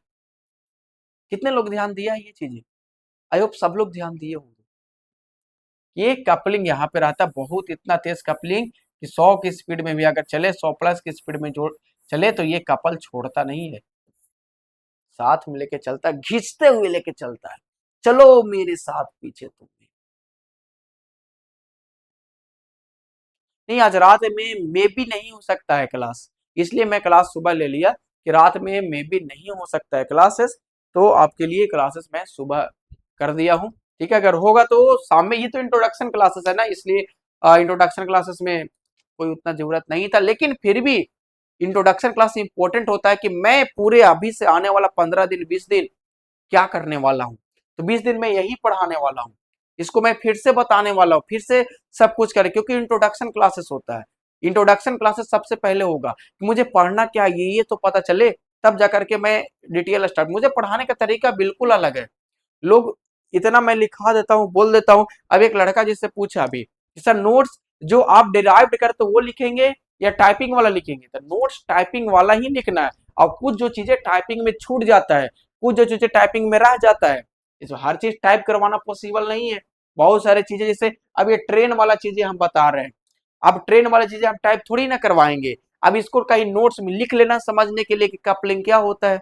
कितने लोग ध्यान दिया है ये चीजें, आई होप सब लोग ध्यान दिए होंगे। ये कपलिंग यहाँ पे रहता है, बहुत इतना तेज कपलिंग कि 100 की स्पीड में भी अगर चले, 100 प्लस की स्पीड में जोड़ चले तो ये कपल छोड़ता नहीं है, साथ में लेके चलता है, खींचते हुए लेके चलता है, चलो मेरे साथ पीछे तुम भी। नहीं, आज रात में भी नहीं हो सकता है क्लास, इसलिए मैं क्लास सुबह ले लिया कि रात में भी नहीं हो सकता है क्लासेस, तो आपके लिए क्लासेस मैं सुबह कर दिया हूँ। ठीक है, अगर होगा तो शाम में, ये तो इंट्रोडक्शन क्लासेस है ना, इसलिए इंट्रोडक्शन क्लासेस में कोई उतना जरूरत नहीं था, लेकिन फिर भी इंट्रोडक्शन क्लास इंपॉर्टेंट होता है कि मैं पूरे अभी से आने वाला 15 दिन 20 दिन क्या करने वाला हूँ, तो 20 दिन में यही पढ़ाने वाला हूँ, इसको मैं फिर से बताने वाला हूँ, फिर से सब कुछ करें, क्योंकि इंट्रोडक्शन क्लासेस होता है। इंट्रोडक्शन क्लासेस सबसे पहले होगा कि मुझे पढ़ना क्या है ये तो पता चले, तब जाकर के मैं डिटेल स्टार्ट। मुझे पढ़ाने का तरीका बिल्कुल अलग है। लोग इतना मैं लिखा देता हूँ, बोल देता हूँ। अब एक लड़का जिससे पूछा अभी, सर नोट्स जो आप डिराइव्ड करते हो वो लिखेंगे या टाइपिंग वाला लिखेंगे, तो नोट्स टाइपिंग वाला ही लिखना है। और कुछ जो चीजें टाइपिंग में छूट जाता है, कुछ जो चीजें टाइपिंग में रह जाता है, इसमें हर चीज टाइप करवाना पॉसिबल नहीं है। बहुत सारी चीजें, जैसे अब ये ट्रेन वाला चीजें हम बता रहे हैं, अब ट्रेन वाली चीजें हम टाइप थोड़ी ना करवाएंगे। अब इसको कहीं नोट्स में लिख लेना समझने के लिए कि कपलिंग क्या होता है।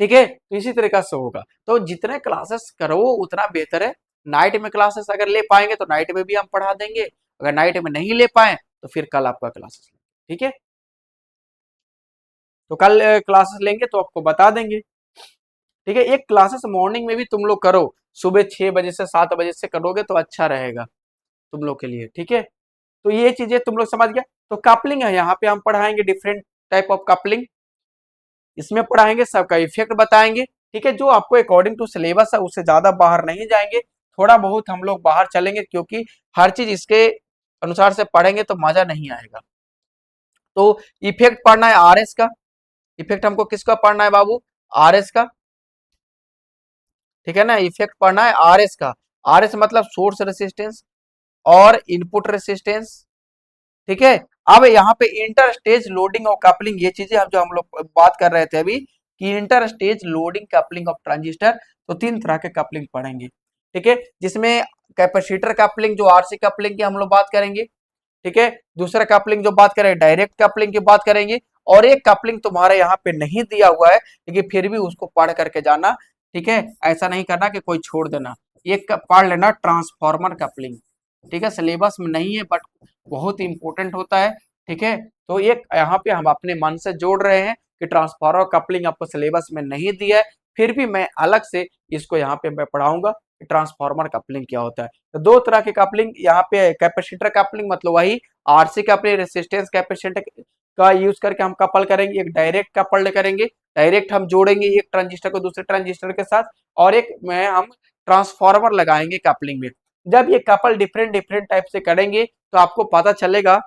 ठीक है, तो इसी तरीका से होगा। तो जितने क्लासेस करो उतना बेहतर है। नाइट में क्लासेस अगर ले पाएंगे तो नाइट में भी हम पढ़ा देंगे, अगर नाइट में नहीं ले पाए तो फिर कल आपका क्लासेस लेंगे। ठीक है, तो कल क्लासेस लेंगे तो आपको बता देंगे। ठीक है, एक क्लासेस मॉर्निंग में भी तुम लोग करो, सुबह 6 बजे से 7 बजे से करोगे तो अच्छा रहेगा तुम लोग के लिए। ठीक है, तो ये चीजें तुम लोग समझ गए। तो कपलिंग है, यहाँ पे हम पढ़ाएंगे डिफरेंट टाइप ऑफ कपलिंग, इसमें पढ़ाएंगे, सबका इफेक्ट बताएंगे। ठीक है, जो आपको अकॉर्डिंग टू सिलेबस है उससे ज्यादा बाहर नहीं जाएंगे, थोड़ा बहुत हम लोग बाहर चलेंगे, क्योंकि हर चीज इसके अनुसार से पढ़ेंगे तो मजा नहीं आएगा। तो इफेक्ट पढ़ना है आरएस का, इफेक्ट हमको किसका पढ़ना है बाबू, आरएस का। ठीक है ना, इफेक्ट पढ़ना है आरएस का। आरएस मतलब सोर्स रेसिस्टेंस और इनपुट रेसिस्टेंस। ठीक है, अब यहाँ पे इंटर स्टेज लोडिंग और कपलिंग, ये चीजें हम जो हम लोग बात कर रहे थे अभी कि inter stage loading coupling of transistor, तो 3 तरह के कपलिंग पढ़ेंगे। ठीक है, जिसमें कैपेसिटर कपलिंग जो आरसी कपलिंग की हम लोग बात करेंगे। ठीक है, दूसरा कपलिंग जो बात करें डायरेक्ट कपलिंग की बात करेंगे, और एक कपलिंग तुम्हारे यहाँ पे नहीं दिया हुआ है लेकिन फिर भी उसको पढ़ करके जाना। ठीक है, ऐसा नहीं करना कि कोई छोड़ देना, एक पढ़ लेना, ट्रांसफॉर्मर कपलिंग। ठीक है, सिलेबस में नहीं है बट बहुत इंपॉर्टेंट होता है। ठीक है, तो एक यहाँ पे हम अपने मन से जोड़ रहे हैं कि ट्रांसफॉर्मर कपलिंग आपको सिलेबस में नहीं दिया है, फिर भी मैं अलग से इसको यहाँ पे मैं पढ़ाऊंगा कि ट्रांसफॉर्मर कपलिंग क्या होता है। तो 2 तरह के कपलिंग यहाँ पे, कैपेसिटर कपलिंग मतलब वही आरसी कपलिंग, रेसिस्टेंस कैपेसिटर का यूज करके हम कपल करेंगे, एक डायरेक्ट कपल करेंगे, डायरेक्ट हम जोड़ेंगे एक ट्रांजिस्टर को दूसरे ट्रांजिस्टर के साथ, और एक में हम ट्रांसफॉर्मर लगाएंगे कपलिंग में। जब ये कपल डिफरेंट डिफरेंट टाइप से करेंगे तो आपको पता चलेगा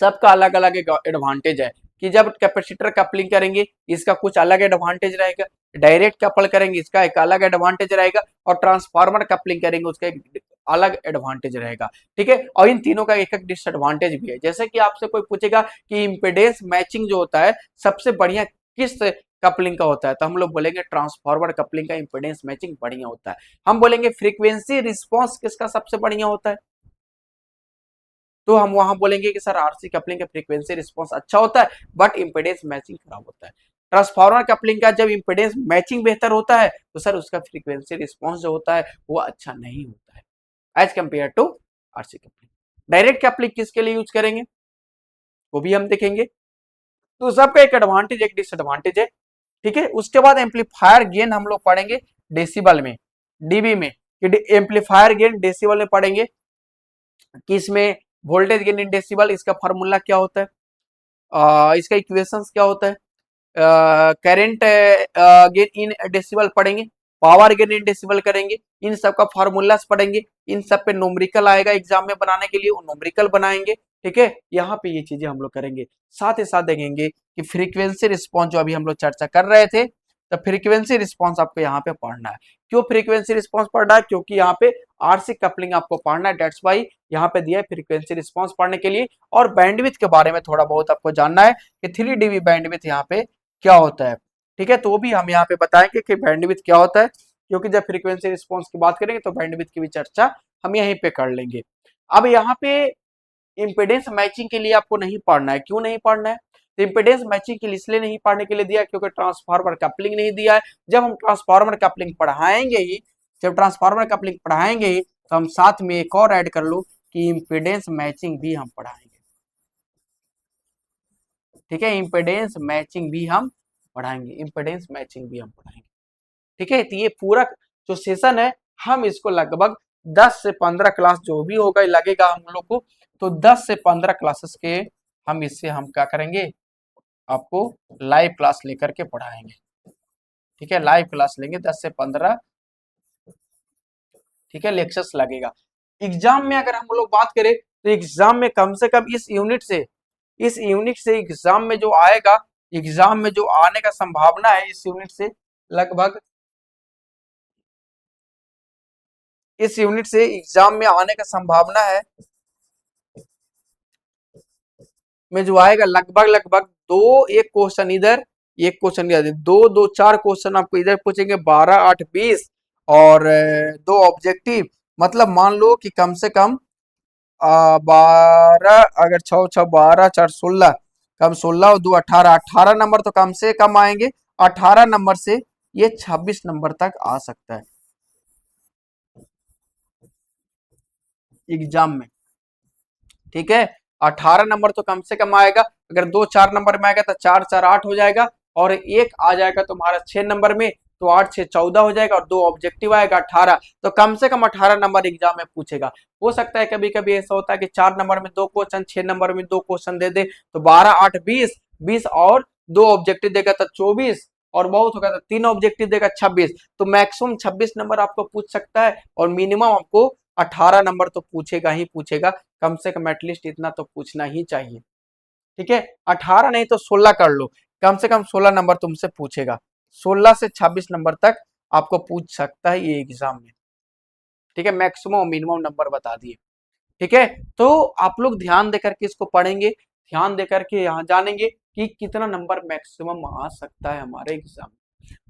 सबका अलग अलग एडवांटेज है, कि जब कैपेसिटर कपलिंग करेंगे इसका कुछ अलग एडवांटेज रहेगा, डायरेक्ट कपल करेंगे इसका एक अलग एडवांटेज रहेगा, और ट्रांसफार्मर कपलिंग करेंगे उसका एक अलग एडवांटेज रहेगा। ठीक है, और इन तीनों का एक एक डिसएडवांटेज भी है। जैसे कि आपसे कोई पूछेगा कि इम्पीडेंस मैचिंग जो होता है सबसे बढ़िया किस कपलिंग का होता है, तो हम लोग बोलेंगे ट्रांसफार्मर कपलिंग का इम्पीडेंस मैचिंग बढ़िया होता है। हम बोलेंगे फ्रीक्वेंसी रिस्पॉन्स किसका सबसे बढ़िया होता है, तो हम वहां बोलेंगे कि सर आरसी कपलिंग का फ्रीक्वेंसी रिस्पांस अच्छा होता है बट इंपेडेंस मैचिंग खराब होता है। ट्रांसफार्मर कपलिंग का जब इंपेडेंस मैचिंग बेहतर होता है तो सर उसका फ्रीक्वेंसी रिस्पांस जो होता है वो अच्छा नहीं होता है as compare to RC coupling. Direct coupling किसके लिए यूज करेंगे वो भी हम देखेंगे। तो सबका एक एडवांटेज एक डिसएडवांटेज है। ठीक है, उसके बाद एम्पलीफायर गेन हम लोग पढ़ेंगे डेसिबल में, डीबी में, एम्पलीफायर गेन डेसिबल में पढ़ेंगे कि इसमें वोल्टेज गेन इन डेसिबल इसका फॉर्मूला क्या होता है, इसका इक्वेशंस क्या होता है, करंट गेन इन डेसिबल पढ़ेंगे, पावर गेन इन डेसिबल करेंगे, इन सब का फॉर्मूलास पढ़ेंगे, इन सब पे न्यूमेरिकल आएगा एग्जाम में बनाने के लिए, वो न्यूमेरिकल बनाएंगे। ठीक है, यहाँ पे ये चीजें हम लोग करेंगे। साथ ही साथ देखेंगे कि फ्रीक्वेंसी रिस्पॉन्स जो अभी हम लोग चर्चा कर रहे थे, तो फ्रीक्वेंसी रिस्पॉन्स आपको यहाँ पे पढ़ना है। क्यों फ्रीक्वेंसी रिस्पॉन्स पढ़ना है, क्योंकि यहाँ पे आरसी कपलिंग आपको पढ़ना है, डेट्स वाई यहाँ पे दिया है फ्रीक्वेंसी रिस्पॉन्स पढ़ने के लिए। और बैंडविड्थ के बारे में थोड़ा बहुत आपको जानना है कि 3 dB बैंडविड्थ यहाँ पे क्या होता है। ठीक है, तो वो भी हम यहाँ पे बताएंगे कि बैंडविड्थ क्या होता है, क्योंकि जब फ्रीक्वेंसी रिस्पॉन्स की बात करेंगे तो बैंडविड्थ की भी चर्चा हम यहीं पे कर लेंगे। अब यहाँ पे इम्पीडेंस मैचिंग के लिए आपको नहीं पढ़ना है, क्यों नहीं पढ़ना है, तो इम्पीडेंस मैचिंग के लिए इसलिए नहीं पढ़ने के लिए दिया क्योंकि ट्रांसफार्मर कपलिंग नहीं दिया है। जब हम ट्रांसफार्मर कपलिंग पढ़ाएंगे ही, जब ट्रांसफार्मर कपलिंग पढ़ाएंगे ही, तो हम साथ में एक और ऐड कर लो कि इम्पीडेंस मैचिंग भी हम पढ़ाएंगे। ठीक है, इम्पीडेंस मैचिंग भी हम पढ़ाएंगे, इम्पीडेंस मैचिंग भी हम पढ़ाएंगे। ठीक है, तो ये पूरा जो सेशन है हम इसको लगभग 10 से 15 क्लास जो भी होगा लगेगा हम लोग को, तो 10 से 15 क्लासेस के हम इससे हम क्या करेंगे, आपको लाइव क्लास लेकर के पढ़ाएंगे। ठीक है, लाइव क्लास लेंगे 10 से 15, ठीक है, लेक्चर्स लगेगा। एग्जाम में अगर हम लोग बात करें तो एग्जाम में कम से कम इस यूनिट से एग्जाम में जो आएगा, एग्जाम में जो आने का संभावना है इस यूनिट से लगभग, इस यूनिट से एग्जाम में आने का संभावना है में जो आएगा लगभग दो, एक क्वेश्चन इधर, एक क्वेश्चन इधर, दो दो चार क्वेश्चन आपको इधर पूछेंगे, 12 8 20 और दो ऑब्जेक्टिव। मतलब मान लो कि कम से कम 12, अगर 6 6 12 4 16, कम 16 और 2 18, 18 नंबर तो कम से कम आएंगे। 18 नंबर से ये 26 नंबर तक आ सकता है एग्जाम में। ठीक है, 18 नंबर तो कम से कम आएगा। अगर 2 4 नंबर में आएगा तो 4 4 8 हो जाएगा, और एक आ जाएगा तुम्हारा 6 नंबर में, तो 8 6 14 हो जाएगा, और दो ऑब्जेक्टिव आएगा 18, तो कम से कम 18 नंबर एग्जाम में पूछेगा। हो सकता है कभी कभी ऐसा होता है कि 4 नंबर में 2 क्वेश्चन, 6 नंबर में 2 क्वेश्चन दे दे, तो 12 8 20, 20 और दो ऑब्जेक्टिव देगा तो 24, और बहुत होगा तो 3 ऑब्जेक्टिव देगा 26, तो मैक्सिमम 26 नंबर आपको पूछ सकता है, और मिनिमम आपको 18 नंबर तो पूछेगा ही पूछेगा। कम से कम एटलीस्ट इतना तो पूछना ही चाहिए। ठीक है, 18 नहीं तो 16 कर लो, कम से कम 16 नंबर तुमसे पूछेगा। 16 से 26 नंबर तक आपको पूछ सकता है ये एग्जाम में। ठीक है, मैक्सिमम मिनिमम नंबर बता दिए। ठीक है, तो आप लोग ध्यान देकर के इसको पढ़ेंगे, ध्यान देकर के यहाँ जानेंगे कि कितना नंबर मैक्सिमम आ सकता है हमारे एग्जाम में।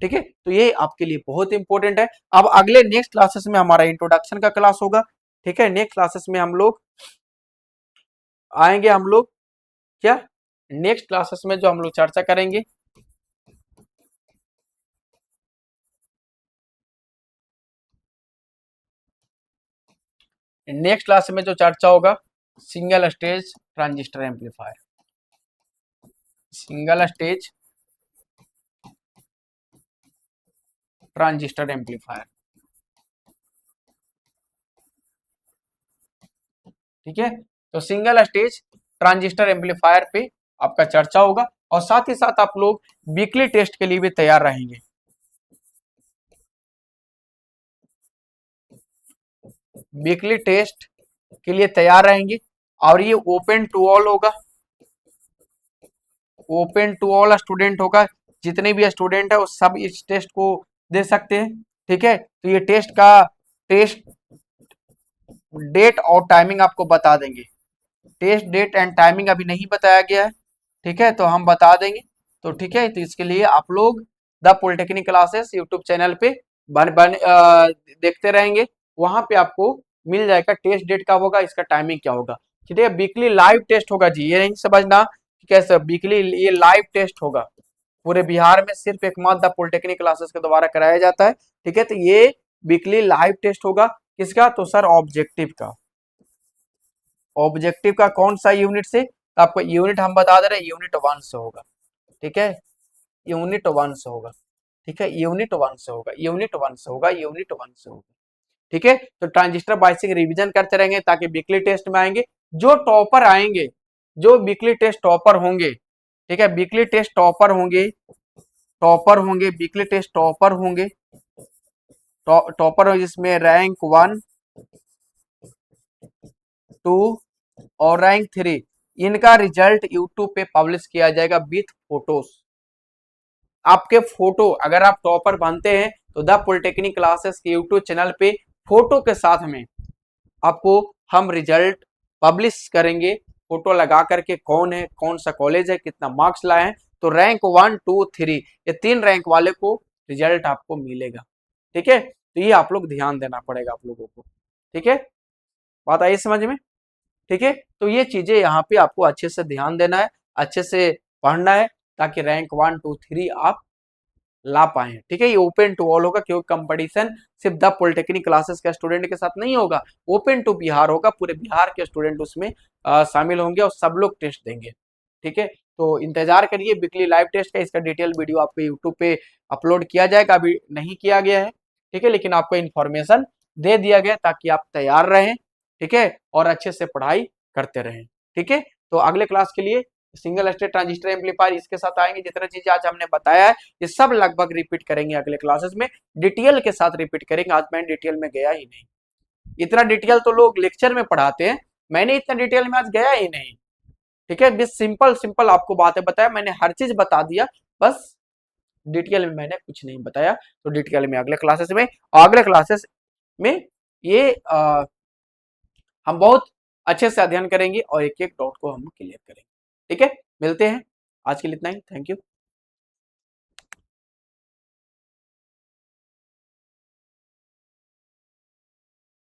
ठीक है, तो ये आपके लिए बहुत इंपॉर्टेंट है। अब अगले नेक्स्ट क्लासेस में हमारा इंट्रोडक्शन का क्लास होगा। ठीक है, नेक्स्ट क्लासेस में हम लोग आएंगे, हम लोग क्या नेक्स्ट क्लासेस में जो हम लोग चर्चा करेंगे, नेक्स्ट क्लास में जो चर्चा होगा, single stage transistor amplifier, single stage transistor amplifier. ठीक है, तो सिंगल स्टेज ट्रांजिस्टर एम्पलीफायर पे आपका चर्चा होगा, और साथ ही साथ आप लोग वीकली टेस्ट के लिए भी तैयार रहेंगे। वीकली टेस्ट के लिए तैयार रहेंगे, और ये ओपन टू ऑल होगा, ओपन टू ऑल स्टूडेंट होगा। जितने भी स्टूडेंट है वो सब इस टेस्ट को दे सकते हैं। ठीक है, तो ये टेस्ट डेट और टाइमिंग आपको बता देंगे। टेस्ट डेट एंड टाइमिंग अभी नहीं बताया गया है। ठीक है, तो हम बता देंगे। तो ठीक है, तो इसके लिए आप लोग the polytechnic classes YouTube channel पे देखते रहेंगे। वहां पे आपको मिल जाएगा टेस्ट डेट कब होगा, इसका टाइमिंग क्या होगा। ठीक है, वीकली लाइव टेस्ट होगा जी, ये नहीं समझना कि कैसे वीकली, ये लाइव टेस्ट होगा। पूरे बिहार में सिर्फ एकमात्र द पॉलिटेक्निक क्लासेस के द्वारा कराया जाता है। ठीक है, तो ये वीकली लाइव टेस्ट होगा किसका, तो सर ऑब्जेक्टिव का। ऑब्जेक्टिव का कौन सा यूनिट से, तो आपको यूनिट हम बता दे रहे हैं, यूनिट 1 से होगा। ठीक है, यूनिट 1 से होगा। ठीक है, यूनिट 1 से होगा, यूनिट 1 से होगा, यूनिट 1 से होगा। ठीक है, तो ट्रांजिस्टर बायसिंग रिवीजन करते रहेंगे ताकि वीकली टेस्ट में आएंगे जो टॉपर आएंगे, जो वीकली टेस्ट टॉपर होंगे। ठीक है, वीकली टेस्ट टॉपर होंगे, टॉपर होंगे, वीकली टेस्ट टॉपर होंगे, टॉपर हो जिसमें रैंक 1 2 और रैंक 3, इनका रिजल्ट यूट्यूब पे पब्लिश किया जाएगा विथ फोटोज। आपके फोटो, अगर आप टॉपर बनते हैं तो द पॉलिटेक्निक क्लासेस के यूट्यूब चैनल पे फोटो के साथ में आपको हम रिजल्ट पब्लिश करेंगे, फोटो लगा करके कौन है, कौन सा कॉलेज है, कितना मार्क्स लाए हैं। तो रैंक 1 2 3 ये 3 रैंक वाले को रिजल्ट आपको मिलेगा। ठीक है, तो ये आप लोग ध्यान देना पड़ेगा आप लोगों को। ठीक है, बात आई समझ में। ठीक है, तो ये चीजें यहाँ पे आपको अच्छे से ध्यान देना है, अच्छे से पढ़ना है ताकि रैंक 1 2 3 आप ला पाए। ठीक है, ये ओपन टू ऑल होगा क्योंकि कंपटीशन सिर्फ द पॉलिटेक्निक क्लासेस के स्टूडेंट के साथ नहीं होगा, ओपन टू बिहार होगा, पूरे बिहार के स्टूडेंट उसमें शामिल होंगे और सब लोग टेस्ट देंगे। ठीक है, तो इंतजार करिए वीकली लाइव टेस्ट का, इसका डिटेल वीडियो आपको यूट्यूब पे अपलोड किया जाएगा, अभी नहीं किया गया है। ठीक है, लेकिन आपको इन्फॉर्मेशन दे दिया गया ताकि आप तैयार रहें। ठीक है, और अच्छे से पढ़ाई करते रहें। ठीक है, तो अगले क्लास के लिए सिंगल स्टेज ट्रांजिस्टर एम्पलीफायर इसके साथ आएंगे, जितना चीजें आज हमने बताया है ये सब लगभग रिपीट करेंगे अगले क्लासेस में, डिटेल के साथ रिपीट करेंगे। आज मैं डिटेल में गया ही नहीं, इतना डिटेल तो लोग लेक्चर में पढ़ाते हैं, मैंने इतना डिटेल में आज गया ही नहीं। ठीक है, बस सिंपल सिंपल आपको बातें बताया, मैंने हर चीज बता दिया, बस डिटेल में मैंने कुछ नहीं बताया। तो डिटेल में अगले क्लासेस में, अगले क्लासेस में ये हम बहुत अच्छे से अध्ययन करेंगे और एक एक डाउट को हम क्लियर करेंगे। ठीक है, मिलते हैं, आज के लिए इतना ही, थैंक यू।